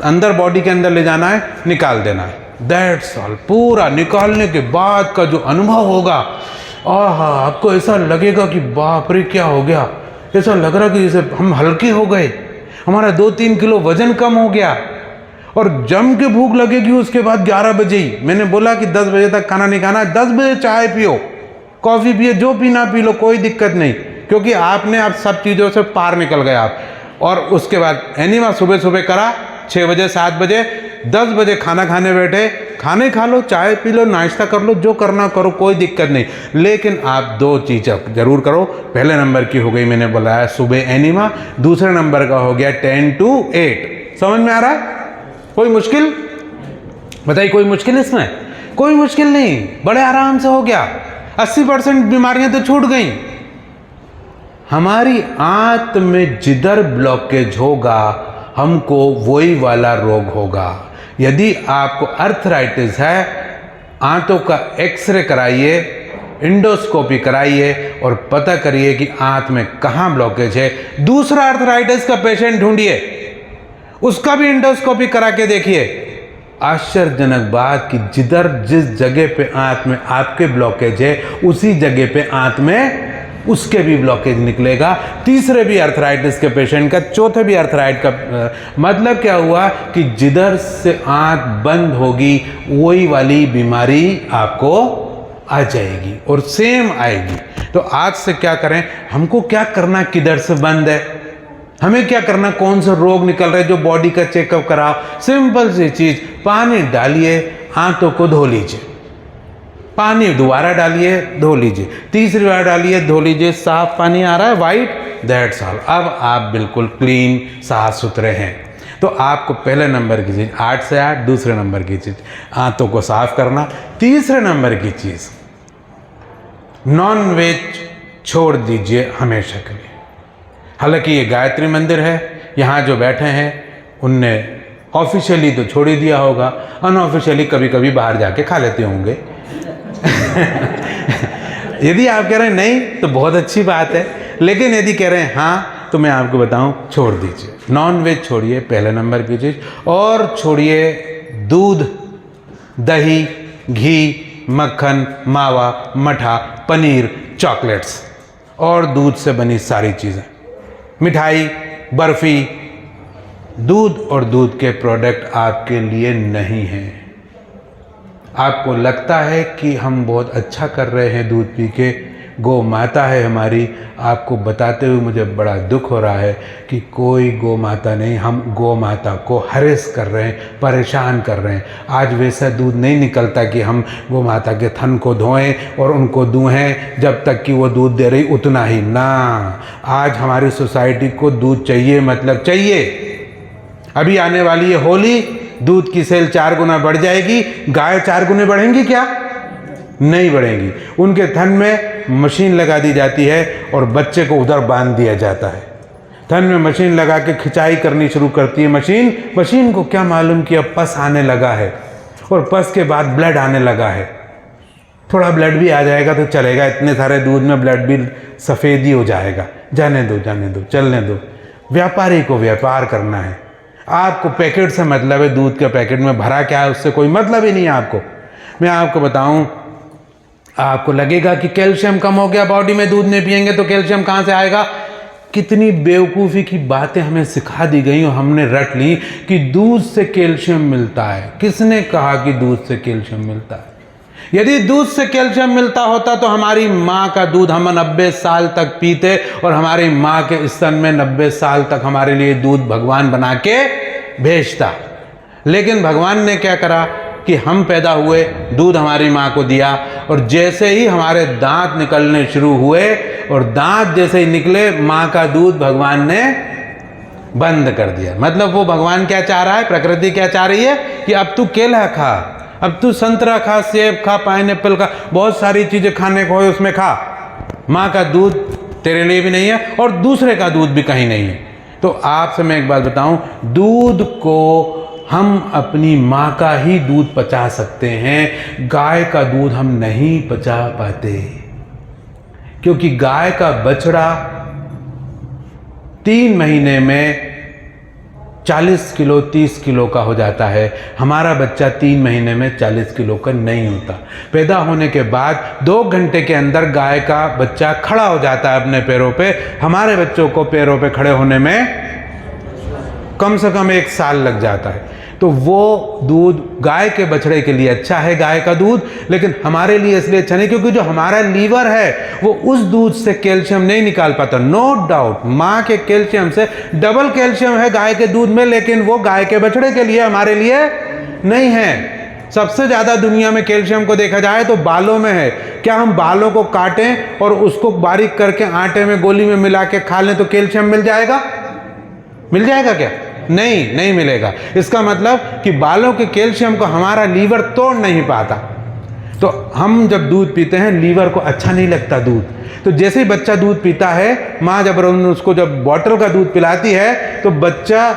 अंदर बॉडी के अंदर ले जाना है, निकाल देना है, दैट्स ऑल। पूरा निकालने के बाद का जो अनुभव होगा, आहा, आपको ऐसा लगेगा कि बाप रे क्या हो गया, ऐसा लग रहा कि जैसे हम हल्के हो गए, हमारा 2-3 किलो वजन कम हो गया। और जम के भूख लगेगी उसके बाद 11 बजे ही। मैंने बोला कि 10 बजे तक खाना नहीं खाना, 10 बजे चाय पियो, कॉफ़ी पियो, जो पीना पी लो, कोई दिक्कत नहीं, क्योंकि आपने अब सब चीज़ों से पार निकल गए आप। और उसके बाद एनीमा सुबह सुबह करा, 6 बजे 7 बजे, 10 बजे खाना खाने बैठे, खाने खा लो, चाय पी लो, नाश्ता कर लो, जो करना करो, कोई दिक्कत नहीं। लेकिन आप 2 चीज़ें जरूर करो। पहले नंबर की हो गई, मैंने बताया सुबह एनीमा, दूसरे नंबर का हो गया 10 to 8। समझ में आ रहा है? कोई मुश्किल बताइए, कोई मुश्किल इसमें? कोई मुश्किल नहीं, बड़े आराम से हो गया। 80% बीमारियां तो छूट गई। हमारी आंत में जिधर ब्लॉकेज होगा हमको वही वाला रोग होगा। यदि आपको अर्थराइटिस है, आंतों का एक्सरे कराइए, इंडोस्कोपी कराइए और पता करिए कि आंत में कहाँ ब्लॉकेज है। दूसरा अर्थराइटिस का पेशेंट ढूंढिए, उसका भी इंडोस्कोपी करा के देखिए। आश्चर्यजनक बात कि जिस जगह पे आंत में आपके ब्लॉकेज है, उसी जगह पे आंत में उसके भी ब्लॉकेज निकलेगा। तीसरे भी अर्थराइटिस के पेशेंट का, चौथे भी अर्थराइट का। मतलब क्या हुआ कि जिधर से आंत बंद होगी वही वाली बीमारी आपको आ जाएगी और सेम आएगी। तो आज से क्या करें, हमको क्या करना, किधर से बंद है, हमें क्या करना, कौन सा रोग निकल रहा है, जो बॉडी का चेकअप कराओ। सिंपल सी चीज, पानी डालिए, हाथों को धो लीजिए, पानी दोबारा डालिए, धो लीजिए, तीसरी बार डालिए, धो लीजिए, साफ पानी आ रहा है, वाइट, दैट्स ऑल। अब आप बिल्कुल क्लीन, साफ सुथरे हैं। तो आपको पहले नंबर की चीज़ 8 से 8, दूसरे नंबर की चीज़ हाथों को साफ करना, तीसरे नंबर की चीज़ नॉन वेज छोड़ दीजिए हमेशा के लिए। हालांकि ये गायत्री मंदिर है, यहाँ जो बैठे हैं उनने ऑफिशियली तो छोड़ ही दिया होगा, अनऑफिशियली कभी कभी बाहर जाके खा लेते होंगे। यदि आप कह रहे हैं नहीं तो बहुत अच्छी बात है, लेकिन यदि कह रहे हैं हाँ तो मैं आपको बताऊं, छोड़ दीजिए, नॉन वेज छोड़िए, पहले नंबर की चीज़। और छोड़िए दूध, दही, घी, मक्खन, मावा, मठा, पनीर, चॉकलेट्स और दूध से बनी सारी चीज़ें, मिठाई, बर्फ़ी। दूध और दूध के प्रोडक्ट आपके लिए नहीं हैं। आपको लगता है कि हम बहुत अच्छा कर रहे हैं दूध पी के, गौ माता है हमारी, आपको बताते हुए मुझे बड़ा दुख हो रहा है कि कोई गौ माता नहीं, हम गौ माता को हरेस कर रहे हैं, परेशान कर रहे हैं। आज वैसा दूध नहीं निकलता कि हम गौ माता के थन को धोएं और उनको दूहें जब तक कि वो दूध दे रही उतना ही ना। आज हमारी सोसाइटी को दूध चाहिए, मतलब चाहिए। अभी आने वाली है होली, दूध की सेल 4 गुना बढ़ जाएगी। गाय 4 गुने बढ़ेंगी क्या? नहीं बढ़ेंगी। उनके थन में मशीन लगा दी जाती है और बच्चे को उधर बांध दिया जाता है। थन में मशीन लगा के खिंचाई करनी शुरू करती है मशीन को क्या मालूम कि अब पस आने लगा है और पस के बाद ब्लड आने लगा है। थोड़ा ब्लड भी आ जाएगा तो चलेगा, इतने सारे दूध में ब्लड भी सफ़ेद ही हो जाएगा। जाने दो, चलने दो। व्यापारी को व्यापार करना है। आपको पैकेट से मतलब है, दूध के पैकेट में भरा क्या है उससे कोई मतलब ही नहीं है आपको। मैं आपको बताऊं, आपको लगेगा कि कैल्शियम कम हो गया बॉडी में, दूध नहीं पिएंगे तो कैल्शियम कहाँ से आएगा। कितनी बेवकूफ़ी की बातें हमें सिखा दी गई और हमने रट ली कि दूध से कैल्शियम मिलता है। किसने कहा कि दूध से कैल्शियम मिलता है? यदि दूध से कैल्शियम मिलता होता तो हमारी माँ का दूध हम 90 साल तक पीते और हमारी माँ के स्तन में 90 साल तक हमारे लिए दूध भगवान बना के भेजता। लेकिन भगवान ने क्या करा कि हम पैदा हुए, दूध हमारी माँ को दिया और जैसे ही हमारे दांत निकलने शुरू हुए और दांत जैसे ही निकले, माँ का दूध भगवान ने बंद कर दिया। मतलब वो भगवान क्या चाह रहा है, प्रकृति क्या चाह रही है कि अब तू केला खा, अब तू संतरा खा, सेब खा, पाइनएप्पल खा, बहुत सारी चीज़ें खाने को है उसमें खा। माँ का दूध तेरे लिए भी नहीं है और दूसरे का दूध भी कहीं नहीं है। तो आपसे मैं एक बात बताऊं, दूध को हम अपनी माँ का ही दूध पचा सकते हैं, गाय का दूध हम नहीं पचा पाते, क्योंकि गाय का बछड़ा 3 महीने में 40 किलो 30 किलो का हो जाता है। हमारा बच्चा 3 महीने में 40 किलो का नहीं होता। पैदा होने के बाद 2 घंटे के अंदर गाय का बच्चा खड़ा हो जाता है अपने पैरों पे। हमारे बच्चों को पैरों पे खड़े होने में कम से कम 1 साल लग जाता है। तो वो दूध गाय के बछड़े के लिए अच्छा है, गाय का दूध, लेकिन हमारे लिए इसलिए अच्छा नहीं क्योंकि जो हमारा लीवर है वो उस दूध से कैल्शियम नहीं निकाल पाता। नो डाउट माँ के कैल्शियम से डबल कैल्शियम है गाय के दूध में, लेकिन वो गाय के बछड़े के लिए, हमारे लिए नहीं है। सबसे ज़्यादा दुनिया में कैल्शियम को देखा जाए तो बालों में है। क्या हम बालों को काटें और उसको बारीक करके आटे में गोली में मिला के खा लें तो कैल्शियम मिल जाएगा? मिल जाएगा क्या? नहीं मिलेगा। इसका मतलब कि बालों के कैल्शियम को हमारा लीवर तोड़ नहीं पाता। तो हम जब दूध पीते हैं, लीवर को अच्छा नहीं लगता दूध। तो जैसे ही बच्चा दूध पीता है, माँ जब उसको जब बॉटल का दूध पिलाती है तो बच्चा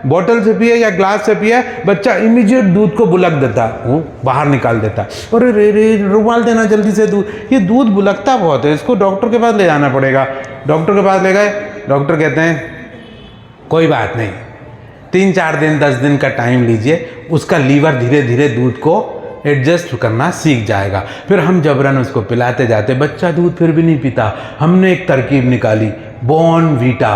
बॉटल से पिए या ग्लास से पिए, बच्चा इमीडिएट दूध को बुलक देता, वो बाहर निकाल देता। और रे रुमाल देना जल्दी से दूध, ये दूध बुलकता बहुत है, इसको डॉक्टर के पास ले जाना पड़ेगा। डॉक्टर के पास ले गए, डॉक्टर कहते हैं कोई बात नहीं, 3-4 दिन 10 दिन का टाइम लीजिए, उसका लीवर धीरे धीरे दूध को एडजस्ट करना सीख जाएगा। फिर हम जबरन उसको पिलाते जाते, बच्चा दूध फिर भी नहीं पीता। हमने एक तरकीब निकाली, बॉर्नवीटा।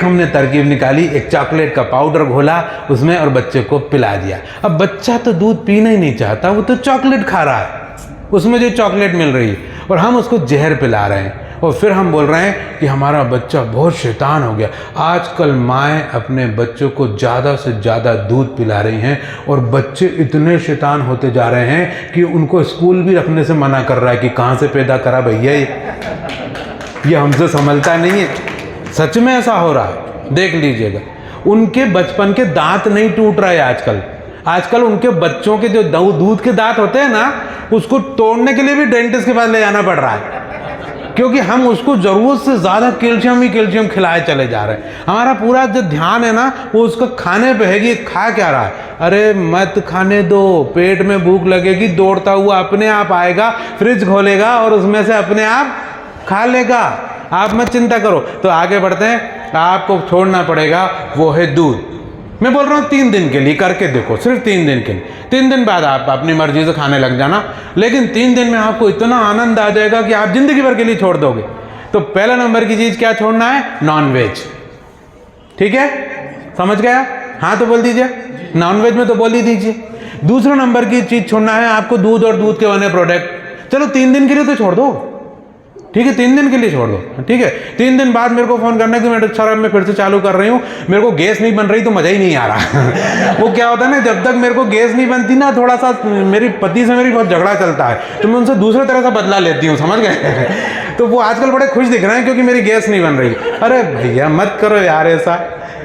हमने तरकीब निकाली, एक चॉकलेट का पाउडर घोला उसमें और बच्चे को पिला दिया। अब बच्चा तो दूध पीना ही नहीं चाहता, वो तो चॉकलेट खा रहा है। उसमें जो चॉकलेट मिल रही है, और हम उसको जहर पिला रहे हैं, और फिर हम बोल रहे हैं कि हमारा बच्चा बहुत शैतान हो गया। आजकल माएँ अपने बच्चों को ज़्यादा से ज़्यादा दूध पिला रही हैं, और बच्चे इतने शैतान होते जा रहे हैं कि उनको स्कूल भी रखने से मना कर रहा है कि कहाँ से पैदा करा भैया ये हमसे संभलता नहीं है। सच में ऐसा हो रहा है, देख लीजिएगा। उनके बचपन के दांत नहीं टूट रहे आजकल उनके बच्चों के जो दूध के दांत होते हैं ना, उसको तोड़ने के लिए भी डेंटिस्ट के पास ले जाना पड़ रहा है, क्योंकि हम उसको ज़रूरत से ज़्यादा कैल्शियम खिलाए चले जा रहे हैं। हमारा पूरा जो ध्यान है ना वो उसका खाने पे है कि खा क्या रहा है। अरे मत खाने दो, पेट में भूख लगेगी, दौड़ता हुआ अपने आप आएगा, फ्रिज खोलेगा और उसमें से अपने आप खा लेगा। आप मत चिंता करो। तो आगे बढ़ते हैं, आपको छोड़ना पड़ेगा वो है दूध। मैं बोल रहा हूँ 3 दिन के लिए करके देखो, सिर्फ 3 दिन के लिए। 3 दिन बाद आप अपनी मर्जी से खाने लग जाना, लेकिन 3 दिन में आपको इतना आनंद आ जाएगा कि आप जिंदगी भर के लिए छोड़ दोगे। तो पहला नंबर की चीज़ क्या छोड़ना है? नॉनवेज। ठीक है, समझ गया? हाँ तो बोल दीजिए, नॉनवेज में तो बोल ही दीजिए। दूसरा नंबर की चीज़ छोड़ना है आपको दूध और दूध के बने प्रोडक्ट। चलो 3 दिन के लिए तो छोड़ दो, ठीक है, 3 दिन के लिए छोड़ दो, ठीक है। 3 दिन बाद मेरे को फ़ोन करना कि मैं फिर से चालू कर रही हूँ, मेरे को गैस नहीं बन रही तो मज़ा ही नहीं आ रहा। वो क्या होता है ना, जब तक मेरे को गैस नहीं बनती ना, थोड़ा सा मेरी पति से मेरी बहुत झगड़ा चलता है, तो मैं उनसे दूसरे तरह से बदला लेती हूँ, समझ गए? तो वो आजकल बड़े खुश दिख रहे हैं क्योंकि मेरी गैस नहीं बन रही। अरे भैया मत करो यार ऐसा,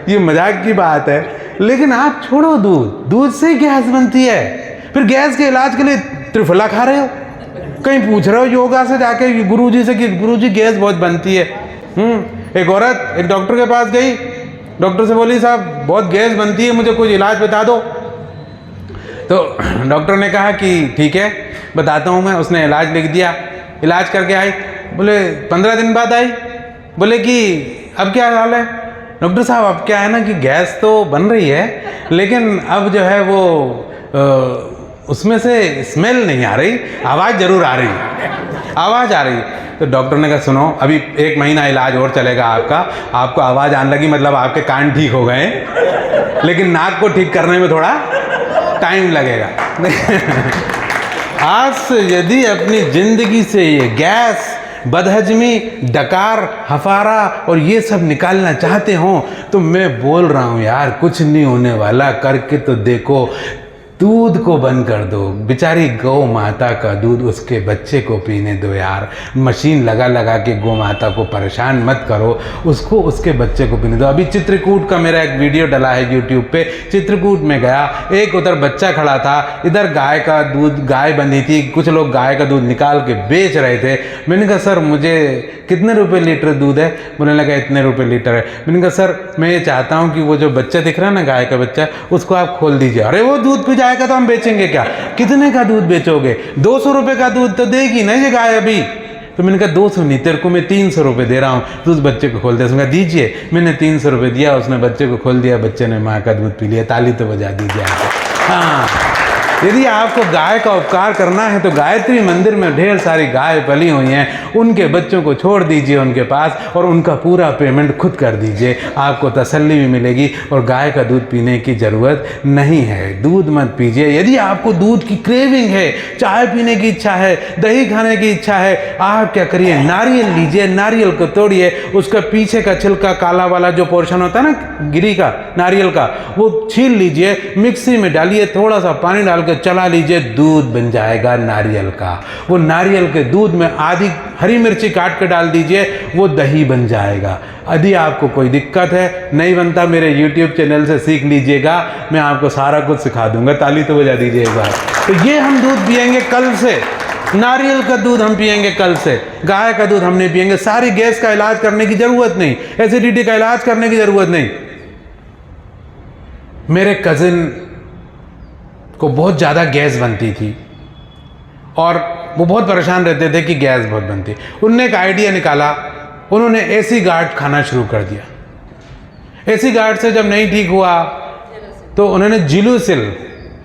ये मजाक की बात है। लेकिन आप छोड़ो दूध से गैस बनती है। फिर गैस के इलाज के लिए त्रिफला खा रहे हो, कहीं पूछ रहे हो योगा से जाके गुरुजी से कि गुरुजी गैस बहुत बनती है। एक औरत एक डॉक्टर के पास गई, डॉक्टर से बोली साहब बहुत गैस बनती है, मुझे कुछ इलाज बता दो। तो डॉक्टर ने कहा कि ठीक है बताता हूँ मैं। उसने इलाज लिख दिया, इलाज करके आई। बोले 15 दिन बाद आई, बोले कि अब क्या हाल है? डॉक्टर साहब अब क्या है ना कि गैस तो बन रही है, लेकिन अब जो है वो उसमें से स्मेल नहीं आ रही, आवाज़ जरूर आ रही, आवाज़ आ रही। तो डॉक्टर ने कहा सुनो अभी 1 महीना इलाज और चलेगा आपका, आपको आवाज़ आने लगी मतलब आपके कान ठीक हो गए, लेकिन नाक को ठीक करने में थोड़ा टाइम लगेगा। आज से यदि अपनी ज़िंदगी से ये गैस, बदहजमी, डकार, हफारा और ये सब निकालना चाहते हो तो मैं बोल रहा हूँ यार कुछ नहीं होने वाला, करके तो देखो। दूध को बंद कर दो, बेचारी गौ माता का दूध उसके बच्चे को पीने दो यार। मशीन लगा लगा के गौ माता को परेशान मत करो, उसको उसके बच्चे को पीने दो। अभी चित्रकूट का मेरा एक वीडियो डला है यूट्यूब पे। चित्रकूट में गया, एक उधर बच्चा खड़ा था, इधर गाय का दूध, गाय बंधी थी, कुछ लोग गाय का दूध निकाल के बेच रहे थे। मैंने कहा सर मुझे कितने रुपए लीटर दूध है? बोलने लगा इतने रुपए लीटर है। मैंने कहा सर मैं ये चाहता हूँ कि वो जो बच्चा दिख रहा है ना गाय का बच्चा, उसको आप खोल दीजिए। अरे वो दूध पी जाएगा तो हम बेचेंगे क्या? कितने का दूध बेचोगे? 200 रुपये का दूध तो देगी ना ये गाय अभी। तो मैंने कहा 200 नहीं, तेरे को मैं 300 रुपये दे रहा हूँ, तो उस बच्चे को खोल दे। उसने कहा दीजिए। मैंने 300 रुपये दिया, उसने बच्चे को खोल दिया, बच्चे ने माँ का दूध पी लिया। ताली तो बजा दीजिए आप। हाँ, यदि आपको गाय का उपकार करना है तो गायत्री मंदिर में ढेर सारी गाय पली हुई हैं, उनके बच्चों को छोड़ दीजिए उनके पास और उनका पूरा पेमेंट खुद कर दीजिए। आपको तसल्ली भी मिलेगी और गाय का दूध पीने की ज़रूरत नहीं है। दूध मत पीजिए। यदि आपको दूध की क्रेविंग है, चाय पीने की इच्छा है, दही खाने की इच्छा है, आप क्या करिए, नारियल लीजिए, नारियल को तोड़िए, उसका पीछे का छिलका काला वाला जो पोर्शन होता है ना गिरी का, नारियल का, वो छील लीजिए, मिक्सी में डालिए, थोड़ा सा पानी डाल चला लीजिए, दूध बन जाएगा नारियल का। वो नारियल के दूध में आधी हरी मिर्ची काट के डाल दीजिए, वो दही बन जाएगा। यदि आपको कोई दिक्कत है, नहीं बनता, मेरे YouTube चैनल से सीख लीजिएगा, मैं आपको सारा कुछ सिखा दूंगा। ताली तो बजा दीजिए एक बार। तो ये हम दूध पियेंगे कल से, नारियल का दूध हम पियेंगे कल से, गाय का दूध हम नहीं पियेंगे। सारी गैस का इलाज करने की जरूरत नहीं, एसिडिटी का इलाज करने की जरूरत नहीं। मेरे कजिन को बहुत ज़्यादा गैस बनती थी और वो बहुत परेशान रहते थे कि गैस बहुत बनती। उनने एक आइडिया निकाला, उन्होंने एसी गार्ड खाना शुरू कर दिया। एसी गार्ड से जब नहीं ठीक हुआ तो उन्होंने जिलूसिल,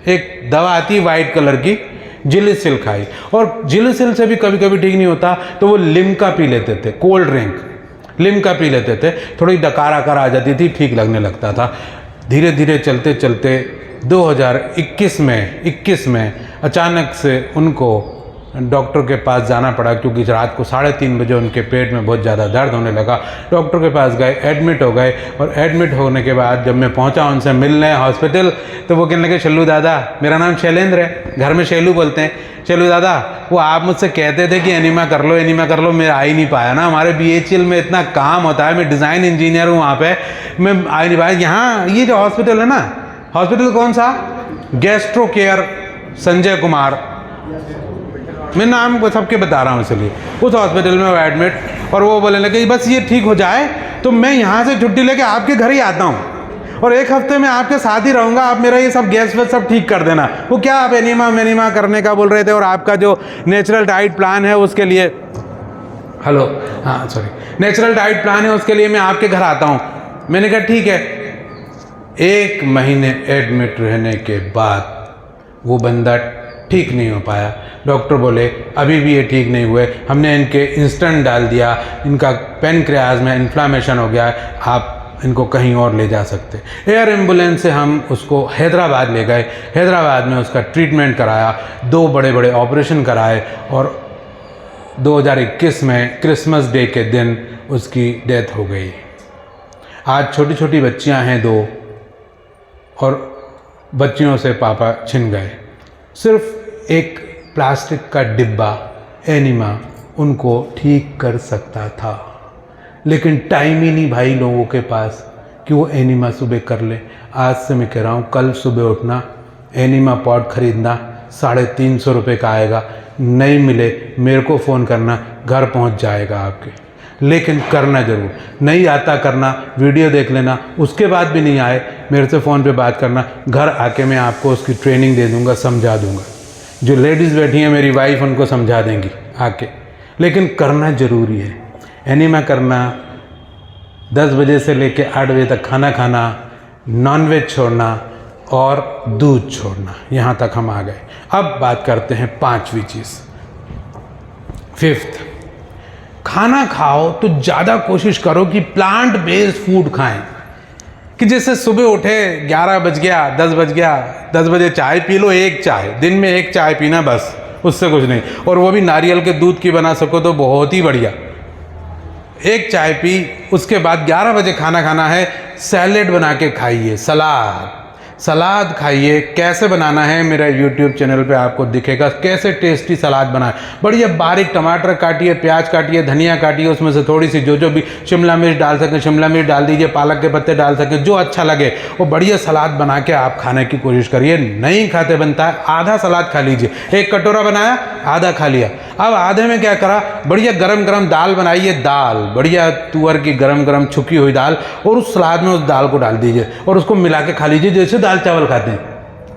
एक दवा आती है वाइट कलर की, जिलूसिल खाई। और जिलूसिल से भी कभी कभी ठीक नहीं होता तो वो लिम्का पी लेते थे, कोल्ड ड्रिंक लिम्का पी लेते थे, थोड़ी डकार आकार आ जाती थी, ठीक लगने लगता था। धीरे धीरे चलते चलते 2021 में अचानक से उनको डॉक्टर के पास जाना पड़ा, क्योंकि रात को 3:30 बजे उनके पेट में बहुत ज़्यादा दर्द होने लगा। डॉक्टर के पास गए, एडमिट हो गए, और एडमिट होने के बाद जब मैं पहुंचा उनसे मिलने हॉस्पिटल, तो वो कहने लगे, शैलू दादा, मेरा नाम शैलेंद्र है, घर में शैलू बोलते हैं, शैलू दादा वो आप मुझसे कहते थे कि एनीमा कर लो, एनीमा कर लो, मैं आ ही नहीं पाया ना, हमारे BHL में इतना काम होता है, मैं डिज़ाइन इंजीनियर हूँ, वहाँ पे मैं आ ही नहीं पाया। यहाँ ये जो हॉस्पिटल है ना, हॉस्पिटल कौन सा, गैस्ट्रो केयर संजय कुमार, मैं नाम को सबके बता रहा हूँ, इसलिए उस हॉस्पिटल में वो एडमिट, और वो बोलने लगे बस ये ठीक हो जाए तो मैं यहाँ से छुट्टी लेके आपके घर ही आता हूँ, और 1 हफ्ते में आपके साथ ही रहूँगा, आप मेरा ये सब गैस वैस सब ठीक कर देना। वो क्या आप एनीमा करने का बोल रहे थे, और आपका जो नेचुरल डाइट प्लान है उसके लिए, हेलो हाँ सॉरी, नेचुरल डाइट प्लान है उसके लिए मैं आपके घर आता हूँ। मैंने कहा ठीक है। 1 महीने एडमिट रहने के बाद वो बंदा ठीक नहीं हो पाया। डॉक्टर बोले अभी भी ये ठीक नहीं हुए, हमने इनके इंस्टेंट डाल दिया, इनका पैनक्रियाज में इन्फ्लामेशन हो गया है, आप इनको कहीं और ले जा सकते। एयर एम्बुलेंस से हम उसको हैदराबाद ले गए, हैदराबाद में उसका ट्रीटमेंट कराया, 2 बड़े बड़े ऑपरेशन कराए, और 2021 में क्रिसमस डे के दिन उसकी डेथ हो गई। आज छोटी छोटी बच्चियां हैं 2, और बच्चियों से पापा छिन गए। सिर्फ एक प्लास्टिक का डिब्बा एनीमा उनको ठीक कर सकता था, लेकिन टाइम ही नहीं भाई लोगों के पास कि वो एनीमा सुबह कर ले। आज से मैं कह रहा हूँ, कल सुबह उठना, एनीमा पॉड खरीदना, 350 रुपये का आएगा, नहीं मिले मेरे को फ़ोन करना, घर पहुँच जाएगा आपके। लेकिन करना ज़रूर, नहीं आता करना, वीडियो देख लेना, उसके बाद भी नहीं आए मेरे से फ़ोन पे बात करना, घर आके मैं आपको उसकी ट्रेनिंग दे दूँगा, समझा दूँगा। जो लेडीज़ बैठी हैं मेरी वाइफ, उनको समझा देंगी आके, लेकिन करना ज़रूरी है। एनीमा करना, 10 बजे से लेके 8 बजे तक खाना खाना, नॉनवेज छोड़ना और दूध छोड़ना, यहाँ तक हम आ गए। अब बात करते हैं 5वीं चीज़, 5th, खाना खाओ तो ज़्यादा कोशिश करो कि प्लांट बेस्ड फूड खाएं, कि जैसे सुबह उठे 11 बज गया, 10 बज गया, 10 बजे चाय पी लो, 1 चाय, दिन में 1 चाय पीना बस, उससे कुछ नहीं, और वो भी नारियल के दूध की बना सको तो बहुत ही बढ़िया। 1 चाय पी, उसके बाद 11 बजे खाना खाना है, सैलेड बना के खाइए, सलाद खाइए। कैसे बनाना है मेरा YouTube चैनल पे आपको दिखेगा, कैसे टेस्टी सलाद बनाए। बढ़िया बारीक टमाटर काटिए, प्याज काटिए, धनिया काटिए, उसमें से थोड़ी सी जो भी शिमला मिर्च डाल सकें शिमला मिर्च डाल दीजिए, पालक के पत्ते डाल सकें, जो अच्छा लगे वो बढ़िया सलाद बना के आप खाने की कोशिश करिए। नहीं खाते बनता है, आधा सलाद खा लीजिए। 1 कटोरा बनाया, आधा खा लिया। अब आधे में क्या करा, बढ़िया गरम गरम दाल बनाइए, दाल बढ़िया तुअर की गरम गरम छुकी हुई दाल, और उस सलाद में उस दाल को डाल दीजिए और उसको मिला के खा लीजिए, जैसे दाल चावल खाते हैं।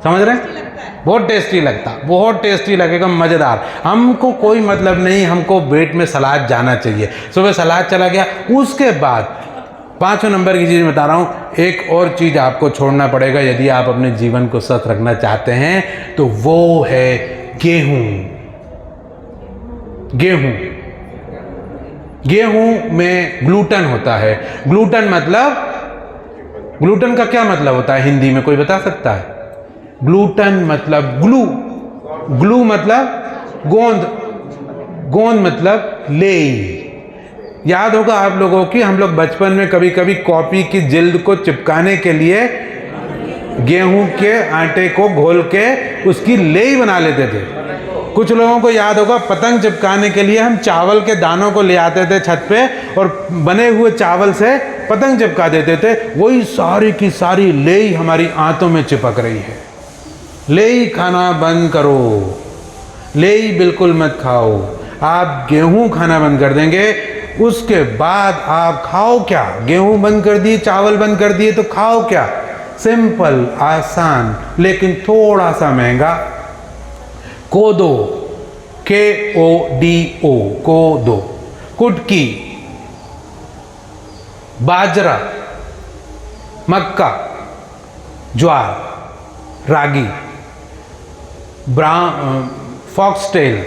समझ रहे हैं? बहुत टेस्टी लगता, बहुत टेस्टी लगेगा, मज़ेदार। हमको कोई मतलब नहीं, हमको पेट में सलाद जाना चाहिए। सुबह सलाद चला गया, उसके बाद 5वें नंबर की चीज़ बता रहा हूँ, एक और चीज़ आपको छोड़ना पड़ेगा यदि आप अपने जीवन को स्वस्थ रखना चाहते हैं, तो वो है गेहूँ। गेहूं में ग्लूटन होता है। ग्लूटन का क्या मतलब होता है हिंदी में, कोई बता सकता है? ग्लूटन मतलब ग्लू मतलब गोंद मतलब लेई। याद होगा आप लोगों की, हम लोग बचपन में कभी कभी कॉपी की जिल्द को चिपकाने के लिए गेहूं के आटे को घोल के उसकी लेई बना लेते थे। कुछ लोगों को याद होगा, पतंग चिपकाने के लिए हम चावल के दानों को ले आते थे छत पे और बने हुए चावल से पतंग चिपका देते थे। वही सारी की सारी लेई हमारी आंतों में चिपक रही है। लेई खाना बंद करो, लेई बिल्कुल मत खाओ। आप गेहूं खाना बंद कर देंगे, उसके बाद आप खाओ क्या? गेहूं बंद कर दिए, चावल बंद कर दिए, तो खाओ क्या? सिंपल, आसान, लेकिन थोड़ा सा महंगा। कोदो, KODO, कोदो, कुटकी, बाजरा, मक्का, ज्वार, रागी, फॉक्सटेल,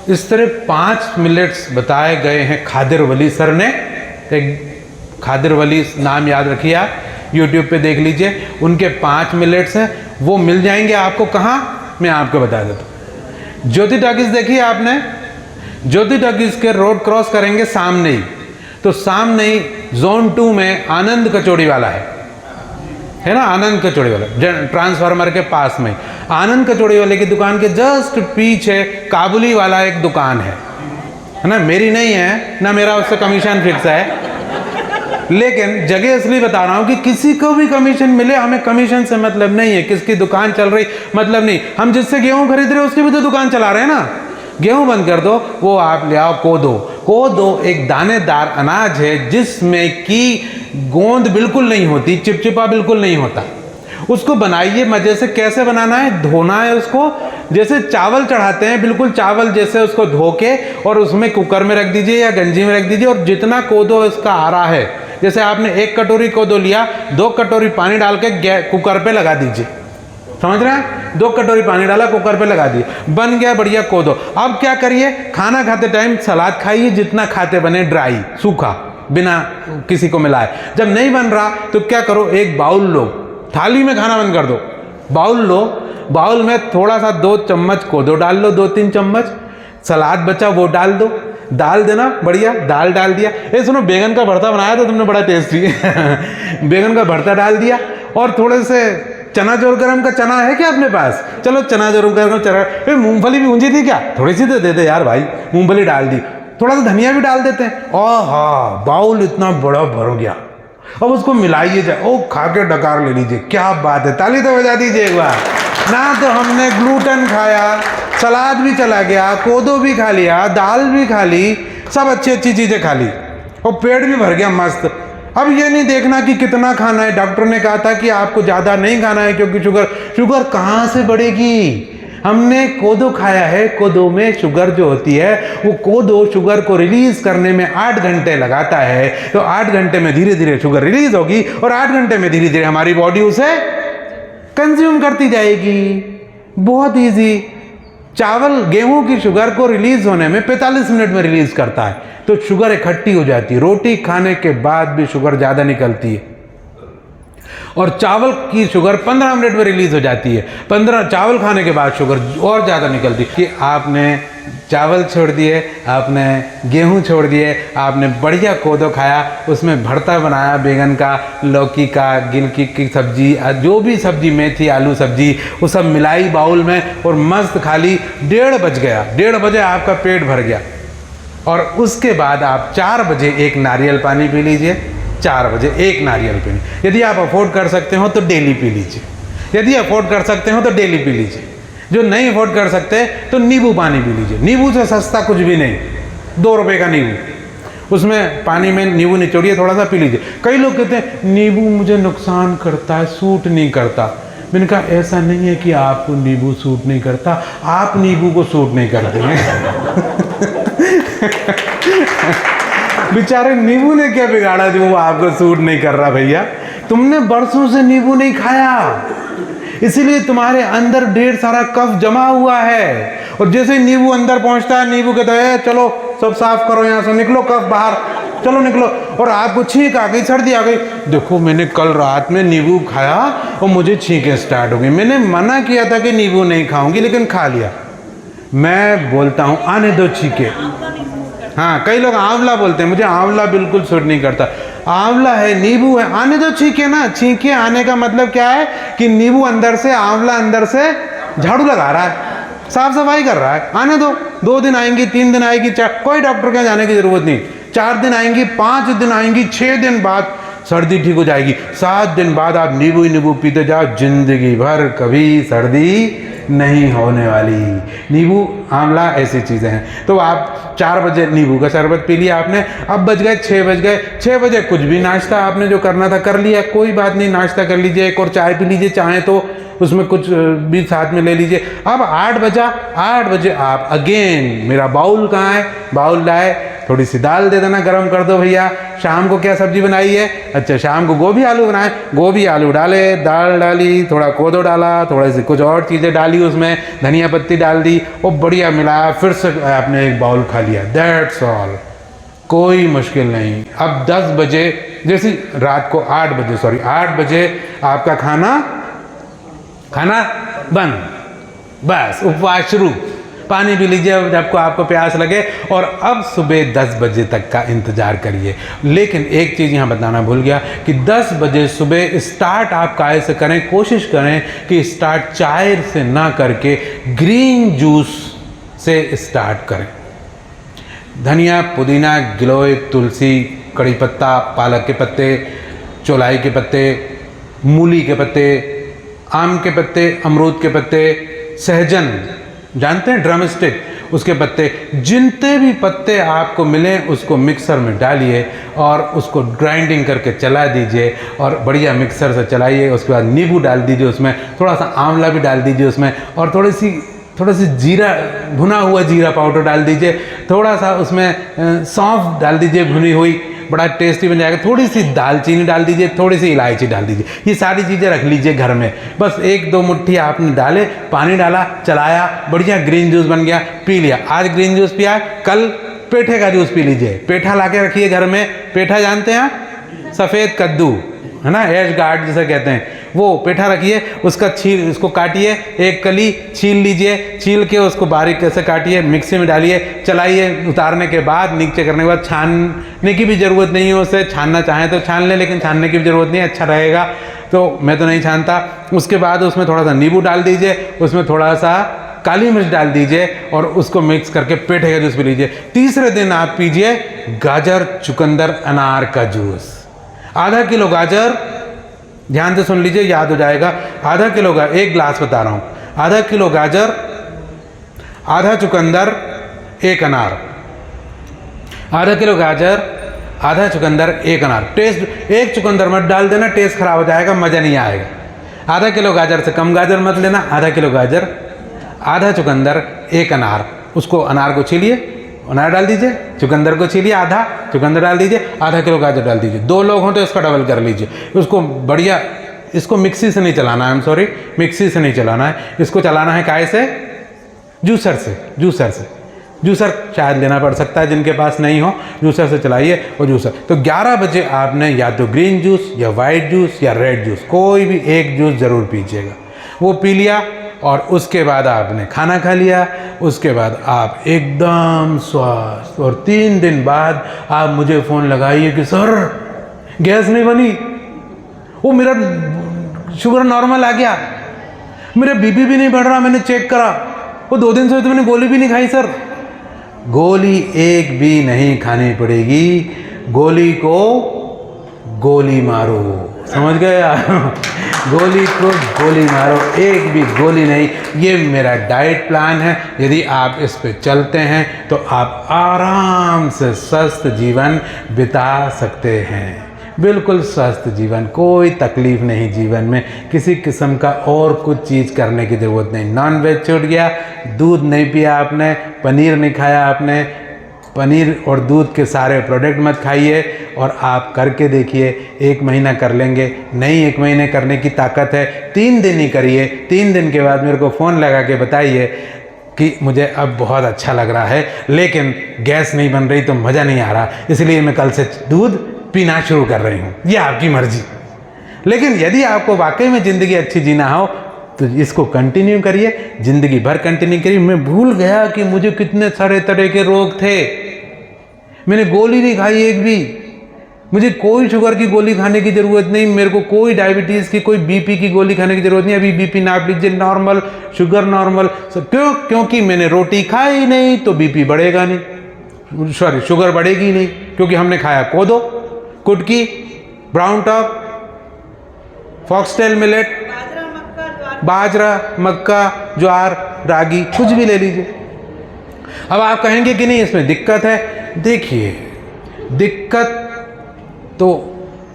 इस तरह 5 मिलेट्स बताए गए हैं खादिर वली सर ने। एक खादिर वली नाम याद रखिए आप, YouTube पे देख लीजिए, उनके 5 मिलेट्स हैं। वो मिल जाएंगे आपको कहाँ? मैं आपको बता देता हूँ। ज्योति टॉकीज देखी है आपने? ज्योति टॉकीज के रोड क्रॉस करेंगे सामने ही, तो सामने ही जोन 2 में आनंद कचौड़ी वाला है ना, आनंद कचौड़ी वाला ट्रांसफार्मर के पास में। आनंद कचौड़ी वाले की दुकान के जस्ट पीछे काबुली वाला एक दुकान है ना, मेरी नहीं है ना, मेरा उससे कमीशन फिक्स है, लेकिन जगह इसलिए बता रहा हूं कि किसी को भी कमीशन मिले, हमें कमीशन से मतलब नहीं है, किसकी दुकान चल रही मतलब नहीं। हम जिससे गेहूं खरीद रहे उसकी भी तो दुकान चला रहे हैं ना। गेहूं बंद कर दो, वो आप ले आओ कोदो। कोदो एक दानेदार अनाज है जिसमें की गोंद बिल्कुल नहीं होती, चिपचिपा बिल्कुल नहीं होता। उसको बनाइए मजे से। कैसे बनाना है? धोना है उसको, जैसे चावल चढ़ाते हैं बिल्कुल चावल जैसे उसको धो के और उसमें कुकर में रख दीजिए या गंजी में रख दीजिए, और जितना कोदो इसका आ रहा है, जैसे आपने 1 कटोरी कोदो लिया, 2 कटोरी पानी डाल के कुकर पे लगा दीजिए, समझ रहे हैं? 2 कटोरी पानी डाला, कुकर पे लगा दिए, बन गया बढ़िया कोदो। अब क्या करिए, खाना खाते टाइम सलाद खाइए, जितना खाते बने, ड्राई सूखा बिना किसी को मिलाए। जब नहीं बन रहा तो क्या करो, एक बाउल लो, थाली में खाना बंद कर दो, बाउल लो, बाउल में थोड़ा सा 2 चम्मच कोदो डाल लो, 2-3 चम्मच, सलाद बचा वो डाल दो, दाल देना बढ़िया, दाल डाल दिया। ये सुनो, बैगन का भरता बनाया था तुमने, बड़ा टेस्टी बैगन का भरता डाल दिया, और थोड़े से चना जोर गरम का चना है क्या अपने पास? चलो चना जोर गरम चना, मूंगफली भी ऊंची थी क्या? थोड़ी सी दे दे यार भाई, मूंगफली डाल दी, थोड़ा सा धनिया भी डाल देते हैं। हाँ, बाउल इतना बड़ा भर गया। अब उसको मिलाइए जाए, ओ खा के डकार ले लीजिए, क्या बात है, ताली तो बजा दीजिए एक बार। ना तो हमने ग्लूटेन खाया, सलाद भी चला गया, कोदो भी खा लिया, दाल भी खा ली, सब अच्छी अच्छी चीजें खा ली, और पेट भी भर गया मस्त। अब ये नहीं देखना कि कितना खाना है। डॉक्टर ने कहा था कि आपको ज्यादा नहीं खाना है, क्योंकि शुगर कहाँ से बढ़ेगी? हमने कोदो खाया है, कोदो में शुगर जो होती है, वो कोदो शुगर को रिलीज करने में 8 घंटे लगाता है। तो 8 घंटे में धीरे धीरे शुगर रिलीज होगी, और 8 घंटे में धीरे धीरे हमारी बॉडी उसे कंज्यूम करती जाएगी। बहुत इजी। चावल गेहूं की शुगर को रिलीज होने में 45 मिनट में रिलीज करता है, तो शुगर इकट्ठी हो जाती है। रोटी खाने के बाद भी शुगर ज्यादा निकलती है, और चावल की शुगर 15 मिनट में रिलीज हो जाती है। 15 चावल खाने के बाद शुगर और ज़्यादा निकलती है। कि आपने चावल छोड़ दिए, आपने गेहूं छोड़ दिए, आपने बढ़िया कोदो खाया, उसमें भरता बनाया बैगन का, लौकी का, गिलकी की सब्जी, जो भी सब्जी, मेथी आलू सब्जी, वो सब मिलाई बाउल में और मस्त खा ली। 1:30 बज गया, 1:30 बजे आपका पेट भर गया। और उसके बाद आप 4 बजे एक नारियल पानी पी लीजिए। 4 बजे एक नारियल पानी, यदि आप अफोर्ड कर सकते हो तो डेली पी लीजिए। यदि अफोर्ड कर सकते हो तो डेली पी लीजिए। जो नहीं अफोर्ड कर सकते तो नींबू पानी पी लीजिए। नींबू से सस्ता कुछ भी नहीं, 2 रुपये का नींबू, उसमें पानी में नींबू निचोड़िए, थोड़ा सा पी लीजिए। कई लोग कहते हैं नींबू मुझे नुकसान करता है, सूट नहीं करता। मैंने कहा ऐसा नहीं है कि आपको नींबू सूट नहीं करता, आप नींबू को सूट नहीं करते हैं। बेचारे नींबू ने क्या बिगाड़ा जो वो आपको सूट नहीं कर रहा? भैया तुमने बरसों से नींबू नहीं खाया, इसीलिए तुम्हारे अंदर ढेर सारा कफ जमा हुआ है। और जैसे नींबू अंदर पहुंचता है, नींबू कहता है चलो सब साफ करो, यहाँ से निकलो, कफ बाहर, चलो निकलो। और आपको छींक आ गई, सर्दी आ गई। देखो मैंने कल रात में नींबू खाया और मुझे छींकें स्टार्ट हो गई। मैंने मना किया था कि नींबू नहीं खाऊंगी, लेकिन खा लिया। मैं बोलता हूँ आने दो छींके। हाँ, कई लोग आंवला बोलते हैं, मुझे आंवला बिल्कुल सूट नहीं करता। आंवला है, नींबू है, आने दो छींके ना। छींके आने का मतलब क्या है कि नींबू अंदर से, आंवला अंदर से झाड़ू लगा रहा है, साफ सफाई कर रहा है। आने दो, 2 दिन आएंगी, 3 दिन आएगी, कोई डॉक्टर के जाने की जरूरत नहीं। 4 दिन आएंगी, 5 दिन आएंगी, 6 दिन बाद सर्दी ठीक हो जाएगी। 7 दिन बाद आप नींबू ही नींबू पीते जाओ, जिंदगी भर कभी सर्दी नहीं होने वाली। नींबू, आंवला ऐसी चीज़ें हैं। तो आप 4 बजे नींबू का शरबत पी लिया आपने, अब बज गए 6 बज गए। 6 बजे कुछ भी नाश्ता आपने जो करना था कर लिया, कोई बात नहीं, नाश्ता कर लीजिए, एक और चाय पी लीजिए, चाहे तो उसमें कुछ भी साथ में ले लीजिए। अब 8 बजा, 8 बजे आप अगेन, मेरा बाउल कहाँ है, बाउल लाए, थोड़ी सी दाल दे देना, गरम कर दो भैया। शाम को क्या सब्जी बनाई है? अच्छा, शाम को गोभी आलू बनाए, गोभी आलू डाले, दाल डाली, थोड़ा कोदो डाला, थोड़ी सी कुछ और चीज़ें डाली, उसमें धनिया पत्ती डाल दी, और बढ़िया मिलाया, फिर से आपने एक बाउल खा लिया। दैट्स ऑल, कोई मुश्किल नहीं। अब 10 बजे, जैसे रात को 8 बजे, सॉरी 8 बजे आपका खाना बंद। बस उपवास शुरू। पानी पी लीजिए जब को आपको प्यास लगे, और अब सुबह 10 बजे तक का इंतज़ार करिए। लेकिन एक चीज़ यहाँ बताना भूल गया कि 10 बजे सुबह स्टार्ट आप काय से करें, कोशिश करें कि स्टार्ट चाय से ना करके ग्रीन जूस से स्टार्ट करें। धनिया, पुदीना, गिलोय, तुलसी, कड़ी पत्ता, पालक के पत्ते, चौलाई के पत्ते, मूली के पत्ते, आम के पत्ते, अमरूद के पत्ते, सहजन जानते हैं ड्रम स्टिक, उसके पत्ते, जितने भी पत्ते आपको मिले उसको मिक्सर में डालिए और उसको ग्राइंडिंग करके चला दीजिए और बढ़िया मिक्सर से चलाइए। उसके बाद नींबू डाल दीजिए उसमें, थोड़ा सा आंवला भी डाल दीजिए उसमें, और थोड़ी सी जीरा, भुना हुआ जीरा पाउडर डाल दीजिए, थोड़ा सा उसमें सौंफ डाल दीजिए भुनी हुई, बड़ा टेस्टी बन जाएगा। थोड़ी सी दालचीनी डाल दीजिए, थोड़ी सी इलायची डाल दीजिए, ये सारी चीज़ें रख लीजिए घर में। बस 1-2 मुट्ठी आपने डाले, पानी डाला, चलाया, बढ़िया ग्रीन जूस बन गया, पी लिया। आज ग्रीन जूस पिया, कल पेठे का जूस पी लीजिए। पेठा ला के रखिए घर में। पेठा जानते हैं आप? सफ़ेद कद्दू है ना, एश गार्ड जिसे कहते हैं, वो पेठा रखिए, उसका उसको काटिए, एक कली छील लीजिए, छील के उसको बारीक कैसे काटिए, मिक्सी में डालिए, चलाइए। उतारने के बाद, नीचे करने के बाद छानने की भी ज़रूरत नहीं है उसे। छानना चाहें तो छान लें, लेकिन छानने की भी ज़रूरत नहीं है, अच्छा रहेगा। तो मैं तो नहीं छानता। उसके बाद उसमें थोड़ा सा नींबू डाल दीजिए, उसमें थोड़ा सा काली मिर्च डाल दीजिए और उसको मिक्स करके पेठे का जूस पी लीजिए। तीसरे दिन आप पीजिए गाजर, चुकंदर, अनार का जूस। आधा किलो गाजर, ध्यान से सुन लीजिए, याद हो जाएगा। आधा किलो एक गिलास बता रहा हूँ, आधा किलो गाजर, आधा चुकंदर, एक अनार। आधा किलो गाजर, आधा चुकंदर, एक अनार। टेस्ट, एक चुकंदर मत डाल देना, टेस्ट खराब हो जाएगा, मज़ा नहीं आएगा। आधा किलो गाजर से कम गाजर मत लेना, आधा किलो गाजर, आधा चुकंदर, एक अनार। उसको, अनार को छीलिए, अनार डाल दीजिए, चुकंदर को छीलिए, आधा चुकंदर डाल दीजिए, आधा किलो गाजर डाल दीजिए। 2 लोग हों तो इसका डबल कर लीजिए। उसको बढ़िया, इसको मिक्सी से नहीं चलाना है, आई एम सॉरी, मिक्सी से नहीं चलाना है, इसको चलाना है काय से? जूसर से। जूसर शायद लेना पड़ सकता है जिनके पास नहीं हो, जूसर से चलाइए। और जूसर तो 11 बजे आपने या तो ग्रीन जूस या वाइट जूस या रेड जूस, कोई भी एक जूस ज़रूर पीजिएगा। वो पी लिया और उसके बाद आपने खाना खा लिया, उसके बाद आप एकदम स्वस्थ। और 3 दिन बाद आप मुझे फ़ोन लगाइए कि सर गैस नहीं बनी, वो मेरा शुगर नॉर्मल आ गया, मेरा बीपी भी नहीं बढ़ रहा, मैंने चेक करा, वो 2 दिन से तो मैंने गोली भी नहीं खाई सर। गोली एक भी नहीं खानी पड़ेगी, गोली को गोली मारो, समझ गए? गोली को गोली मारो, एक भी गोली नहीं। ये मेरा डाइट प्लान है, यदि आप इस पे चलते हैं तो आप आराम से स्वस्थ जीवन बिता सकते हैं, बिल्कुल स्वस्थ जीवन, कोई तकलीफ नहीं जीवन में, किसी किस्म का और कुछ चीज़ करने की ज़रूरत नहीं। नॉन वेज छूट गया, दूध नहीं पिया आपने, पनीर नहीं खाया आपने, पनीर और दूध के सारे प्रोडक्ट मत खाइए, और आप करके देखिए, 1 महीना कर लेंगे। नहीं 1 महीने करने की ताकत है, 3 दिन ही करिए, 3 दिन के बाद मेरे को फ़ोन लगा के बताइए कि मुझे अब बहुत अच्छा लग रहा है, लेकिन गैस नहीं बन रही तो मज़ा नहीं आ रहा, इसलिए मैं कल से दूध पीना शुरू कर रही हूँ। ये आपकी मर्जी। लेकिन यदि आपको वाकई में ज़िंदगी अच्छी जीना हो तो इसको कंटिन्यू करिए, ज़िंदगी भर कंटिन्यू करिए। मैं भूल गया कि मुझे कितने सारे तरह के रोग थे, मैंने गोली नहीं खाई एक भी, मुझे कोई शुगर की गोली खाने की ज़रूरत नहीं, मेरे को कोई डायबिटीज़ की, कोई बीपी की गोली खाने की ज़रूरत नहीं। अभी बीपी नाप लीजिए, नॉर्मल, शुगर नॉर्मल। क्यों? क्योंकि मैंने रोटी खाई नहीं तो बीपी बढ़ेगा नहीं, सॉरी शुगर बढ़ेगी नहीं, क्योंकि हमने खाया कोदो, कुटकी, ब्राउन टॉप, फॉक्सटेल मिलेट, बाजरा, मक्का, ज्वार, रागी, कुछ भी ले लीजिए। अब आप कहेंगे कि नहीं इसमें दिक्कत है, देखिए दिक्कत तो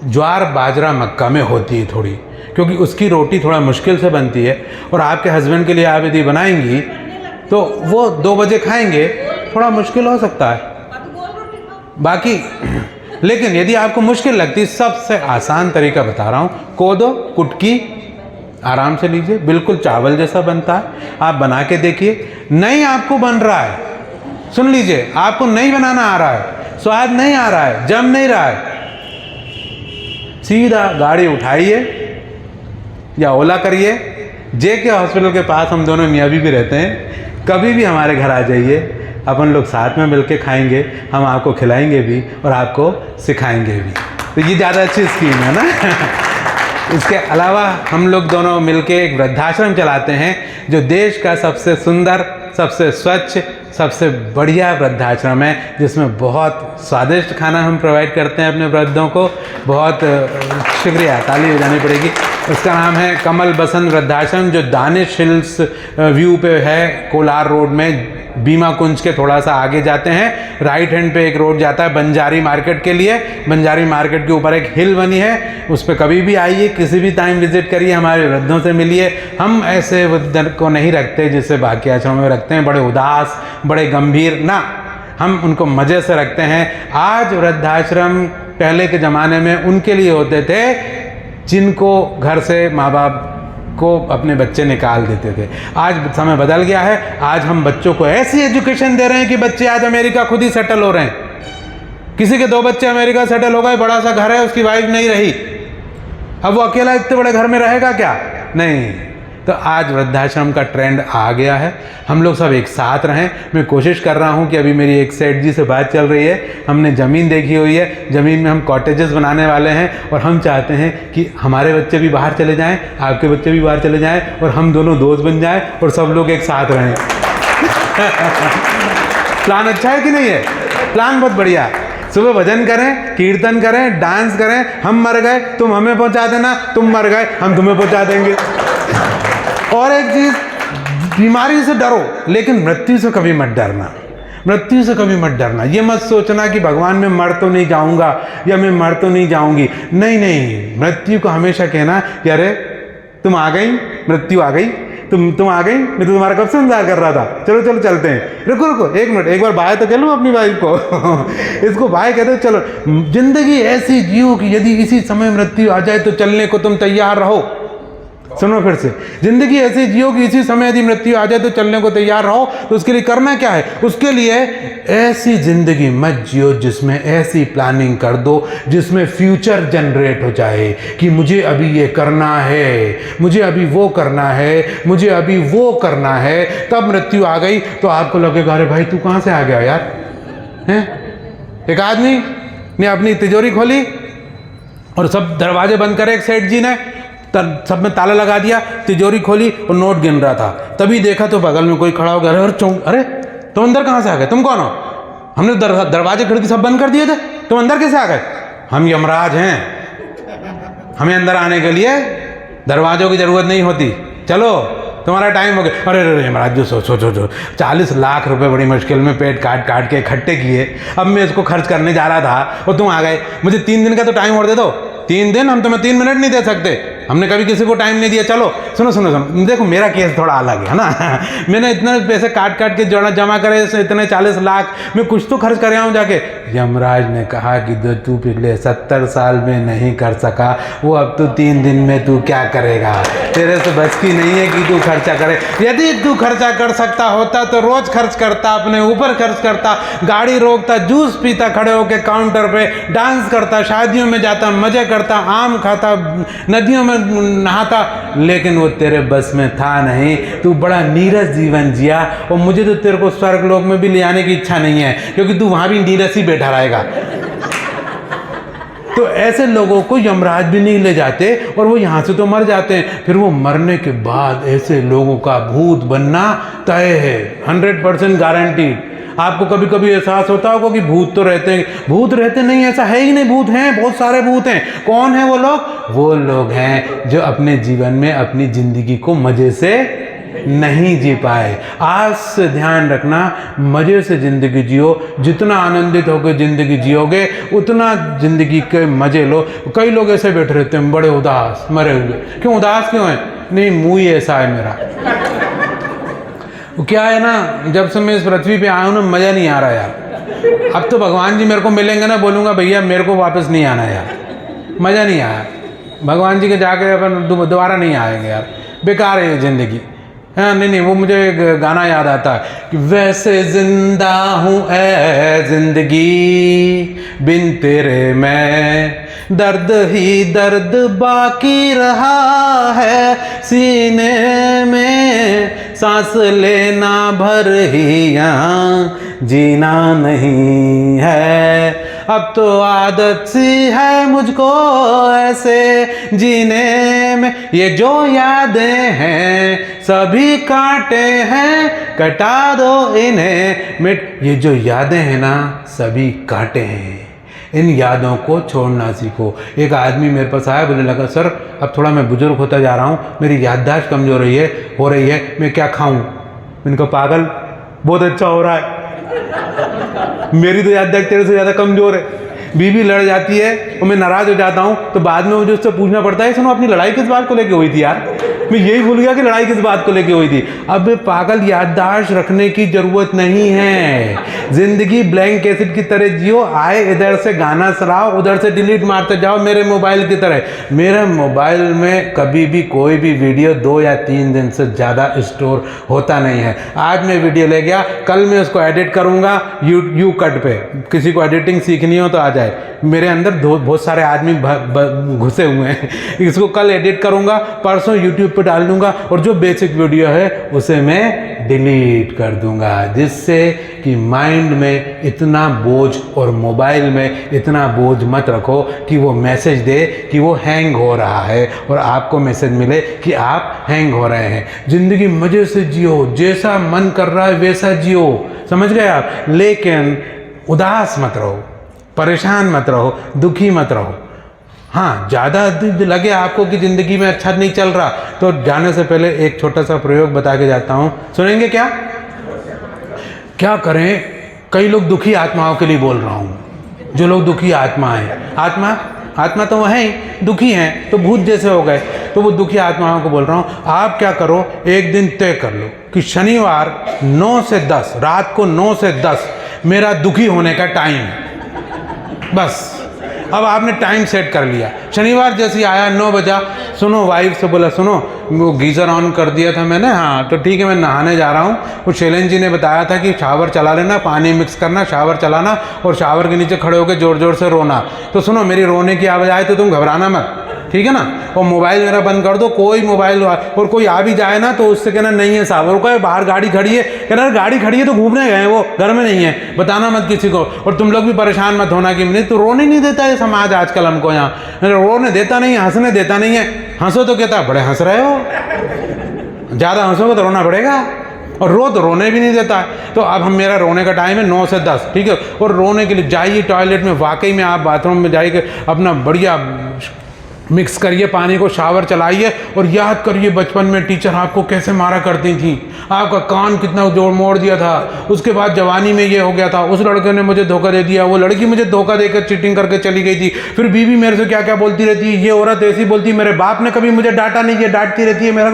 ज्वार, बाजरा, मक्का में होती है थोड़ी, क्योंकि उसकी रोटी थोड़ा मुश्किल से बनती है, और आपके हस्बैंड के लिए आप यदि बनाएंगी तो वो 2 बजे खाएंगे, थोड़ा मुश्किल हो सकता है। बाकी लेकिन यदि आपको मुश्किल लगती, सबसे आसान तरीका बता रहा हूँ, कोदो, कुटकी आराम से लीजिए, बिल्कुल चावल जैसा बनता है, आप बना के देखिए। नहीं आपको बन रहा है, सुन लीजिए, आपको नहीं बनाना आ रहा है, स्वाद नहीं आ रहा है, जम नहीं रहा है, सीधा गाड़ी उठाइए या ओला करिए, JK हॉस्पिटल के पास हम दोनों मियाँ बीवी रहते हैं। कभी भी हमारे घर आ जाइए, अपन लोग साथ में मिलके खाएंगे, हम आपको खिलाएंगे भी और आपको सिखाएंगे भी। तो ये ज़्यादा अच्छी स्कीम है ना। इसके अलावा हम लोग दोनों मिलके एक वृद्धाश्रम चलाते हैं, जो देश का सबसे सुंदर, सबसे स्वच्छ, सबसे बढ़िया वृद्धाश्रम है, जिसमें बहुत स्वादिष्ट खाना हम प्रोवाइड करते हैं अपने वृद्धों को। बहुत शुक्रिया, ताली बजानी पड़ेगी। उसका नाम है कमल बसंत वृद्धाश्रम, जो दानिश हिल्स व्यू पे है, कोलार रोड में, बीमा कुंज के थोड़ा सा आगे जाते हैं, राइट हैंड पे एक रोड जाता है बंजारी मार्केट के लिए। बंजारी मार्केट के ऊपर एक हिल बनी है, उस पर कभी भी आइए, किसी भी टाइम विजिट करिए, हमारे वृद्धों से मिलिए। हम ऐसे वृद्ध को नहीं रखते जिससे बाकी आश्रमों में रखते हैं, बड़े उदास, बड़े गंभीर ना, हम उनको मज़े से रखते हैं। आज वृद्धाश्रम पहले के ज़माने में उनके लिए होते थे जिनको घर से माँ बाप को अपने बच्चे निकाल देते थे। आज समय बदल गया है, आज हम बच्चों को ऐसी एजुकेशन दे रहे हैं कि बच्चे आज अमेरिका खुद ही सेटल हो रहे हैं। किसी के 2 बच्चे अमेरिका सेटल हो गए, बड़ा सा घर है, उसकी वाइफ नहीं रही, अब वो अकेला इतने बड़े घर में रहेगा क्या? नहीं। तो आज वृद्धाश्रम का ट्रेंड आ गया है, हम लोग सब एक साथ रहें। मैं कोशिश कर रहा हूं कि अभी मेरी एक सेठ जी से बात चल रही है, हमने ज़मीन देखी हुई है, ज़मीन में हम कॉटेजेस बनाने वाले हैं और हम चाहते हैं कि हमारे बच्चे भी बाहर चले जाएं, आपके बच्चे भी बाहर चले जाएं और हम दोनों दोस्त बन जाएं और सब लोग एक साथ रहें। प्लान अच्छा है कि नहीं है? प्लान बहुत बढ़िया है। सुबह भजन करें, कीर्तन करें, डांस करें। हम मर गए तुम हमें पहुंचा देना, तुम मर गए हम तुम्हें पहुंचा देंगे। और एक चीज़, बीमारी से डरो लेकिन मृत्यु से कभी मत डरना। मृत्यु से कभी मत डरना। ये मत सोचना कि भगवान मैं मर तो नहीं जाऊंगा या मैं मर तो नहीं जाऊंगी। नहीं नहीं, मृत्यु को हमेशा कहना कि अरे तुम आ गई, मृत्यु आ गई, तुम आ गई, मैं तो तुम्हारा कब से इंतजार कर रहा था, चलो चलो चलते हैं। रुको रुको 1 मिनट, एक बार बाय तो कह लूँ अपनी वाइफ को। इसको बाय कहते चलो। जिंदगी ऐसी जियो कि यदि इसी समय मृत्यु आ जाए तो चलने को तुम तैयार रहो। सुनो फिर से, जिंदगी ऐसी जियो कि इसी समय यदि मृत्यु आ जाए तो चलने को तैयार रहो। तो उसके लिए करना क्या है? उसके लिए ऐसी जिंदगी मत जियो जिसमें ऐसी प्लानिंग कर दो जिसमें फ्यूचर जनरेट हो जाए कि मुझे अभी ये करना है, मुझे अभी वो करना है, मुझे अभी वो करना है। तब मृत्यु आ गई तो आपको लगेगा अरे भाई तू कहाँ से आ गया यार, हैं? एक आदमी ने अपनी तिजोरी खोली और सब दरवाजे बंद करे, एक सेठ जी ने सब में ताला लगा दिया, तिजोरी खोली और नोट गिन रहा था। तभी देखा तो बगल में कोई खड़ा हो गया, अरे तुम अंदर कहाँ से आ गए, तुम कौन हो? हमने दरवाजे खिड़की सब बंद कर दिए थे, तुम अंदर कैसे आ गए? हम यमराज हैं, हमें अंदर आने के लिए दरवाजों की जरूरत नहीं होती, चलो तुम्हारा टाइम हो गया। अरे अरे यमराज जो सोचो 40 लाख रुपए बड़ी मुश्किल में पेट काट काट के इकट्ठे किए, अब मैं इसको खर्च करने जा रहा था और तुम आ गए। मुझे 3 दिन का तो टाइम और दे दो। 3 दिन? हम तुम्हें 3 मिनट नहीं दे सकते, हमने कभी किसी को टाइम नहीं दिया। चलो सुनो सुनो सुनो, देखो मेरा केस थोड़ा अलग है ना। मैंने इतने पैसे काट काट के जमा करे, इतने 40 लाख, मैं कुछ तो खर्च कर आऊँ जाके। यमराज ने कहा कि जो तू पिछले 70 साल में नहीं कर सका वो अब तो 3 दिन में तू क्या करेगा? तेरे से बस की नहीं है कि तू खर्चा करे। यदि तू खर्चा कर सकता होता तो रोज खर्च करता, अपने ऊपर खर्च करता, गाड़ी रोकता, जूस पीता खड़े होकर काउंटर पे, डांस करता, शादियों में जाता, मजे करता, आम खाता, नदियों में नहाता, लेकिन वो तेरे बस में था नहीं। तू बड़ा नीरस जीवन जिया और मुझे तो तेरे को स्वर्ग लोक में भी ले आने की इच्छा नहीं है, क्योंकि तू वहां भी नीरस ही बैठा रहेगा। तो ऐसे लोगों को यमराज भी नहीं ले जाते और वो यहाँ से तो मर जाते हैं। फिर वो मरने के बाद ऐसे लोगों का भूत बनना तय है, 100% गारंटीड। आपको कभी कभी एहसास होता होगा कि भूत तो रहते हैं, भूत रहते नहीं, ऐसा है ही नहीं। भूत हैं, बहुत सारे भूत हैं। कौन है वो लोग? वो लोग हैं जो अपने जीवन में अपनी जिंदगी को मजे से नहीं जी पाए। आज से ध्यान रखना, मजे से जिंदगी जियो। जितना आनंदित होकर जिंदगी जियोगे उतना जिंदगी के मजे लो। कई लोग ऐसे बैठे रहते हैं बड़े उदास, मरे हुए। क्यों उदास क्यों है? नहीं, मुंह ही ऐसा है मेरा। वो क्या है ना, जब से मैं इस पृथ्वी पे आया हूँ ना, मज़ा नहीं आ रहा यार। अब तो भगवान जी मेरे को मिलेंगे ना, बोलूँगा भैया मेरे को वापस नहीं आना यार, मज़ा नहीं आया। भगवान जी के जाके अपन दोबारा नहीं आएंगे यार, बेकार है ये ज़िंदगी। हाँ नहीं, वो मुझे गाना याद आता है कि वैसे जिंदा हूँ ऐ जिंदगी, बिन तेरे मैं दर्द ही दर्द बाकी रहा है, सीने में सांस लेना भर ही यहाँ जीना नहीं है। अब तो आदत सी है मुझको ऐसे जीने में, ये जो यादें हैं सभी कांटे हैं, कटा दो इन्हें मिट। ये जो यादें हैं ना सभी कांटे हैं, इन यादों को छोड़ना सीखो। एक आदमी मेरे पास आया, बोलने लगा सर अब थोड़ा मैं बुजुर्ग होता जा रहा हूँ, मेरी याददाश्त कमजोर हो रही है, मैं क्या खाऊं? मैंने कहा पागल, बहुत अच्छा हो रहा है, मेरी तो याददाश्त तेरे से ज़्यादा कमजोर है। बीवी लड़ जाती है और मैं नाराज हो जाता हूँ तो बाद में मुझे उससे पूछना पड़ता है सुनो अपनी लड़ाई किस बात को लेके हुई थी यार, मैं यही भूल गया कि लड़ाई किस बात को लेके हुई थी। अब पागल, याददाश्त रखने की जरूरत नहीं है, जिंदगी ब्लैंक एसिड की तरह जियो। आए इधर से गाना सराओ, उधर से डिलीट मारते जाओ, मेरे मोबाइल की तरह। मेरे मोबाइल में कभी भी कोई भी वीडियो 2 या 3 दिन से ज़्यादा स्टोर होता नहीं है। आज मैं वीडियो ले गया, कल मैं उसको एडिट करूँगा यू कट पे, किसी को एडिटिंग सीखनी हो तो आ जाए। मेरे अंदर बहुत सारे आदमी घुसे हुए हैं, इसको कल एडिट करूँगा, परसों यूट्यूब पे डाल दूंगा, और जो बेसिक वीडियो है उसे मैं डिलीट कर दूंगा, जिससे कि माइंड में इतना बोझ और मोबाइल में इतना बोझ मत रखो कि वो मैसेज दे कि वो हैंग हो रहा है और आपको मैसेज मिले कि आप हैंग हो रहे हैं। ज़िंदगी मज़े से जियो, जैसा मन कर रहा है वैसा जियो, समझ गए आप? लेकिन उदास मत रहो, परेशान मत रहो, दुखी मत रहो। हाँ, ज़्यादा लगे आपको कि ज़िंदगी में अच्छा नहीं चल रहा तो जाने से पहले एक छोटा सा प्रयोग बता के जाता हूँ, सुनेंगे क्या? क्या करें? कई लोग दुखी आत्माओं के लिए बोल रहा हूँ, जो लोग दुखी आत्मा हैं, आत्मा तो वह है ही, दुखी हैं तो भूत जैसे हो गए, तो वो दुखी आत्माओं को बोल रहा हूँ। आप क्या करो, एक दिन तय कर लो कि शनिवार 9 से 10, रात को 9 से 10 मेरा दुखी होने का टाइम है, बस। अब आपने टाइम सेट कर लिया, शनिवार जैसे आया 9 बजा, सुनो वाइफ से बोला सुनो वो गीज़र ऑन कर दिया था मैंने, हाँ तो ठीक है मैं नहाने जा रहा हूँ। वो शैलेन जी ने बताया था कि शावर चला लेना, पानी मिक्स करना, शावर चलाना और शावर के नीचे खड़े होकर ज़ोर ज़ोर से रोना। तो सुनो मेरी रोने की आवाज़ आए तो तुम घबराना मत, ठीक है ना? और मोबाइल मेरा बंद कर दो, कोई मोबाइल, और कोई आ भी जाए ना तो उससे कहना नहीं है साहब, और कोई बाहर गाड़ी खड़ी है, कहना गाड़ी खड़ी है तो घूमने गए हैं, वो घर में नहीं है, बताना मत किसी को। और तुम लोग भी परेशान मत होना कि नहीं तो रोने नहीं देता है समाज आजकल हमको, यहाँ रोने देता नहीं है, हंसने देता नहीं है। हंसो तो कहता बड़े हंस रहे हो, ज़्यादा हंसोगे तो रोना पड़ेगा, और रोने भी नहीं देता है। तो अब हम मेरा रोने का टाइम है 9 से 10, ठीक है? और रोने के लिए जाइए टॉयलेट में, वाकई में आप बाथरूम में जाइए, अपना बढ़िया मिक्स करिए पानी को, शावर चलाइए और याद करिए बचपन में टीचर आपको कैसे मारा करती थी, आपका कान कितना जोड़ मोड़ दिया था, उसके बाद जवानी में ये हो गया था, उस लड़के ने मुझे धोखा दे दिया, वो लड़की मुझे धोखा देकर चीटिंग करके चली गई थी, फिर बीवी मेरे से क्या क्या बोलती रहती है, ये औरत ऐसी बोलती, मेरे बाप ने कभी मुझे डांटा नहीं, ये डांटती रहती है, मेरा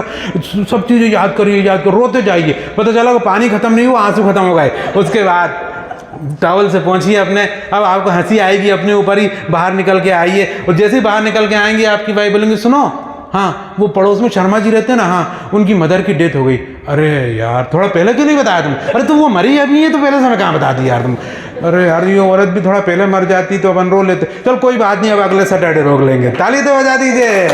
सब चीज़ें याद करिए, याद करो, रोते जाइए। पता चला कि पानी खत्म नहीं हुआ, आंसू खत्म हो गए। उसके बाद टॉवल से पहुंचिए अपने, अब आपको हंसी आएगी अपने ऊपर ही, बाहर निकल के आइए। और जैसे ही बाहर निकल के आएंगे आपकी वाइफ बोलेंगे सुनो हाँ वो पड़ोस में शर्मा जी रहते हैं ना, हाँ उनकी मदर की डेथ हो गई। अरे यार थोड़ा पहले क्यों नहीं बताया तुम? अरे तुम वो मरी अभी है तो पहले समय कहाँ बता दी यार तुम? अरे यार ये औरत भी थोड़ा पहले मर जाती तो अपन रो लेते। चल कोई बात नहीं, अब अगले सैटरडे रोक लेंगे। ताली तो बजा दीजिए।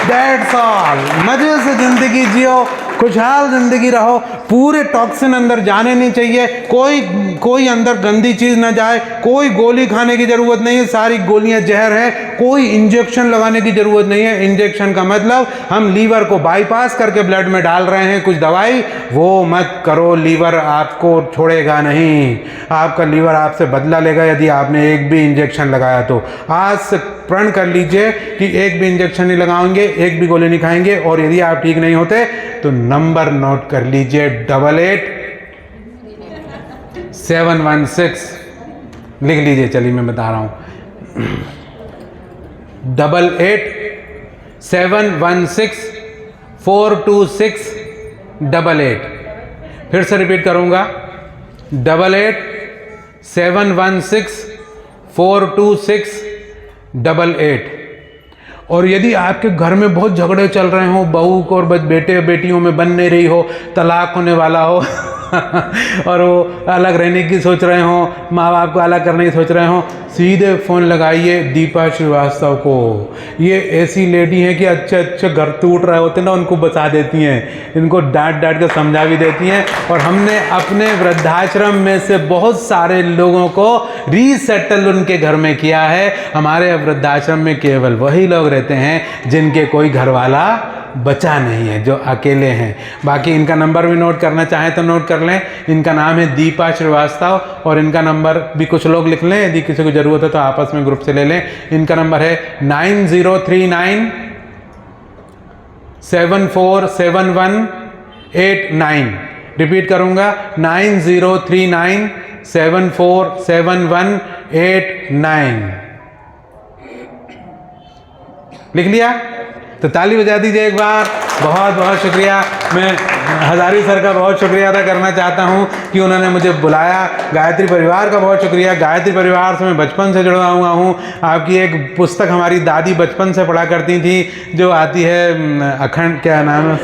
That's all. मजे से जिंदगी जियो, खुशहाल जिंदगी रहो, पूरे टॉक्सिन अंदर जाने नहीं चाहिए, कोई अंदर गंदी चीज़ ना जाए, कोई गोली खाने की ज़रूरत नहीं है, सारी गोलियां जहर है, कोई इंजेक्शन लगाने की ज़रूरत नहीं है। इंजेक्शन का मतलब हम लीवर को बाईपास करके ब्लड में डाल रहे हैं कुछ दवाई, वो मत करो। लीवर आपको छोड़ेगा नहीं, आपका लीवर आपसे बदला लेगा यदि आपने एक भी इंजेक्शन लगाया तो। आज से प्रण कर लीजिए कि एक भी इंजेक्शन नहीं लगाएंगे, एक भी गोली नहीं खाएंगे, और यदि आप ठीक नहीं होते तो नंबर नोट कर लीजिए 88-716 लिख लीजिए। चलिए मैं बता रहा हूं 88-716-426-88। फिर से रिपीट करूंगा 88-716-426-88। और यदि आपके घर में बहुत झगड़े चल रहे हो, बहू को और बेटे बेटियों में बन नहीं रही हो, तलाक होने वाला हो और वो अलग रहने की सोच रहे हो, माँ बाप को अलग करने की सोच रहे हो, सीधे फ़ोन लगाइए दीपा श्रीवास्तव को। ये ऐसी लेडी हैं कि अच्छे अच्छे घर टूट रहे होते हैं ना, उनको बचा देती हैं, इनको डांट डांट कर समझा भी देती हैं। और हमने अपने वृद्धाश्रम में से बहुत सारे लोगों को रीसेटल उनके घर में किया है। हमारे वृद्धाश्रम में केवल वही लोग रहते हैं जिनके कोई घर वाला बचा नहीं है, जो अकेले हैं। बाकी इनका नंबर भी नोट करना चाहें तो नोट कर लें। इनका नाम है दीपा श्रीवास्तव और इनका नंबर भी कुछ लोग लिख लें, यदि किसी को ज़रूरत है तो आपस में ग्रुप से ले लें। इनका नंबर है 9039 747189। रिपीट करूंगा 9039 747189। लिख लिया तो ताली बजा दीजिए एक बार। बहुत बहुत शुक्रिया। मैं हजारी सर का बहुत शुक्रिया अदा करना चाहता हूं कि उन्होंने मुझे बुलाया। गायत्री परिवार का बहुत शुक्रिया। गायत्री परिवार से मैं बचपन से जुड़ा हुआ हूं। आपकी एक पुस्तक हमारी दादी बचपन से पढ़ा करती थी, जो आती है अखंड, क्या नाम है,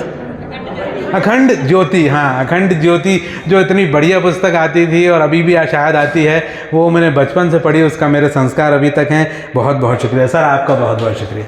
अखंड ज्योति। हाँ, अखंड ज्योति, जो इतनी बढ़िया पुस्तक आती थी और अभी भी शायद आती है, वो मैंने बचपन से पढ़ी, उसका मेरे संस्कार अभी तक हैं। बहुत बहुत शुक्रिया सर, आपका बहुत बहुत शुक्रिया।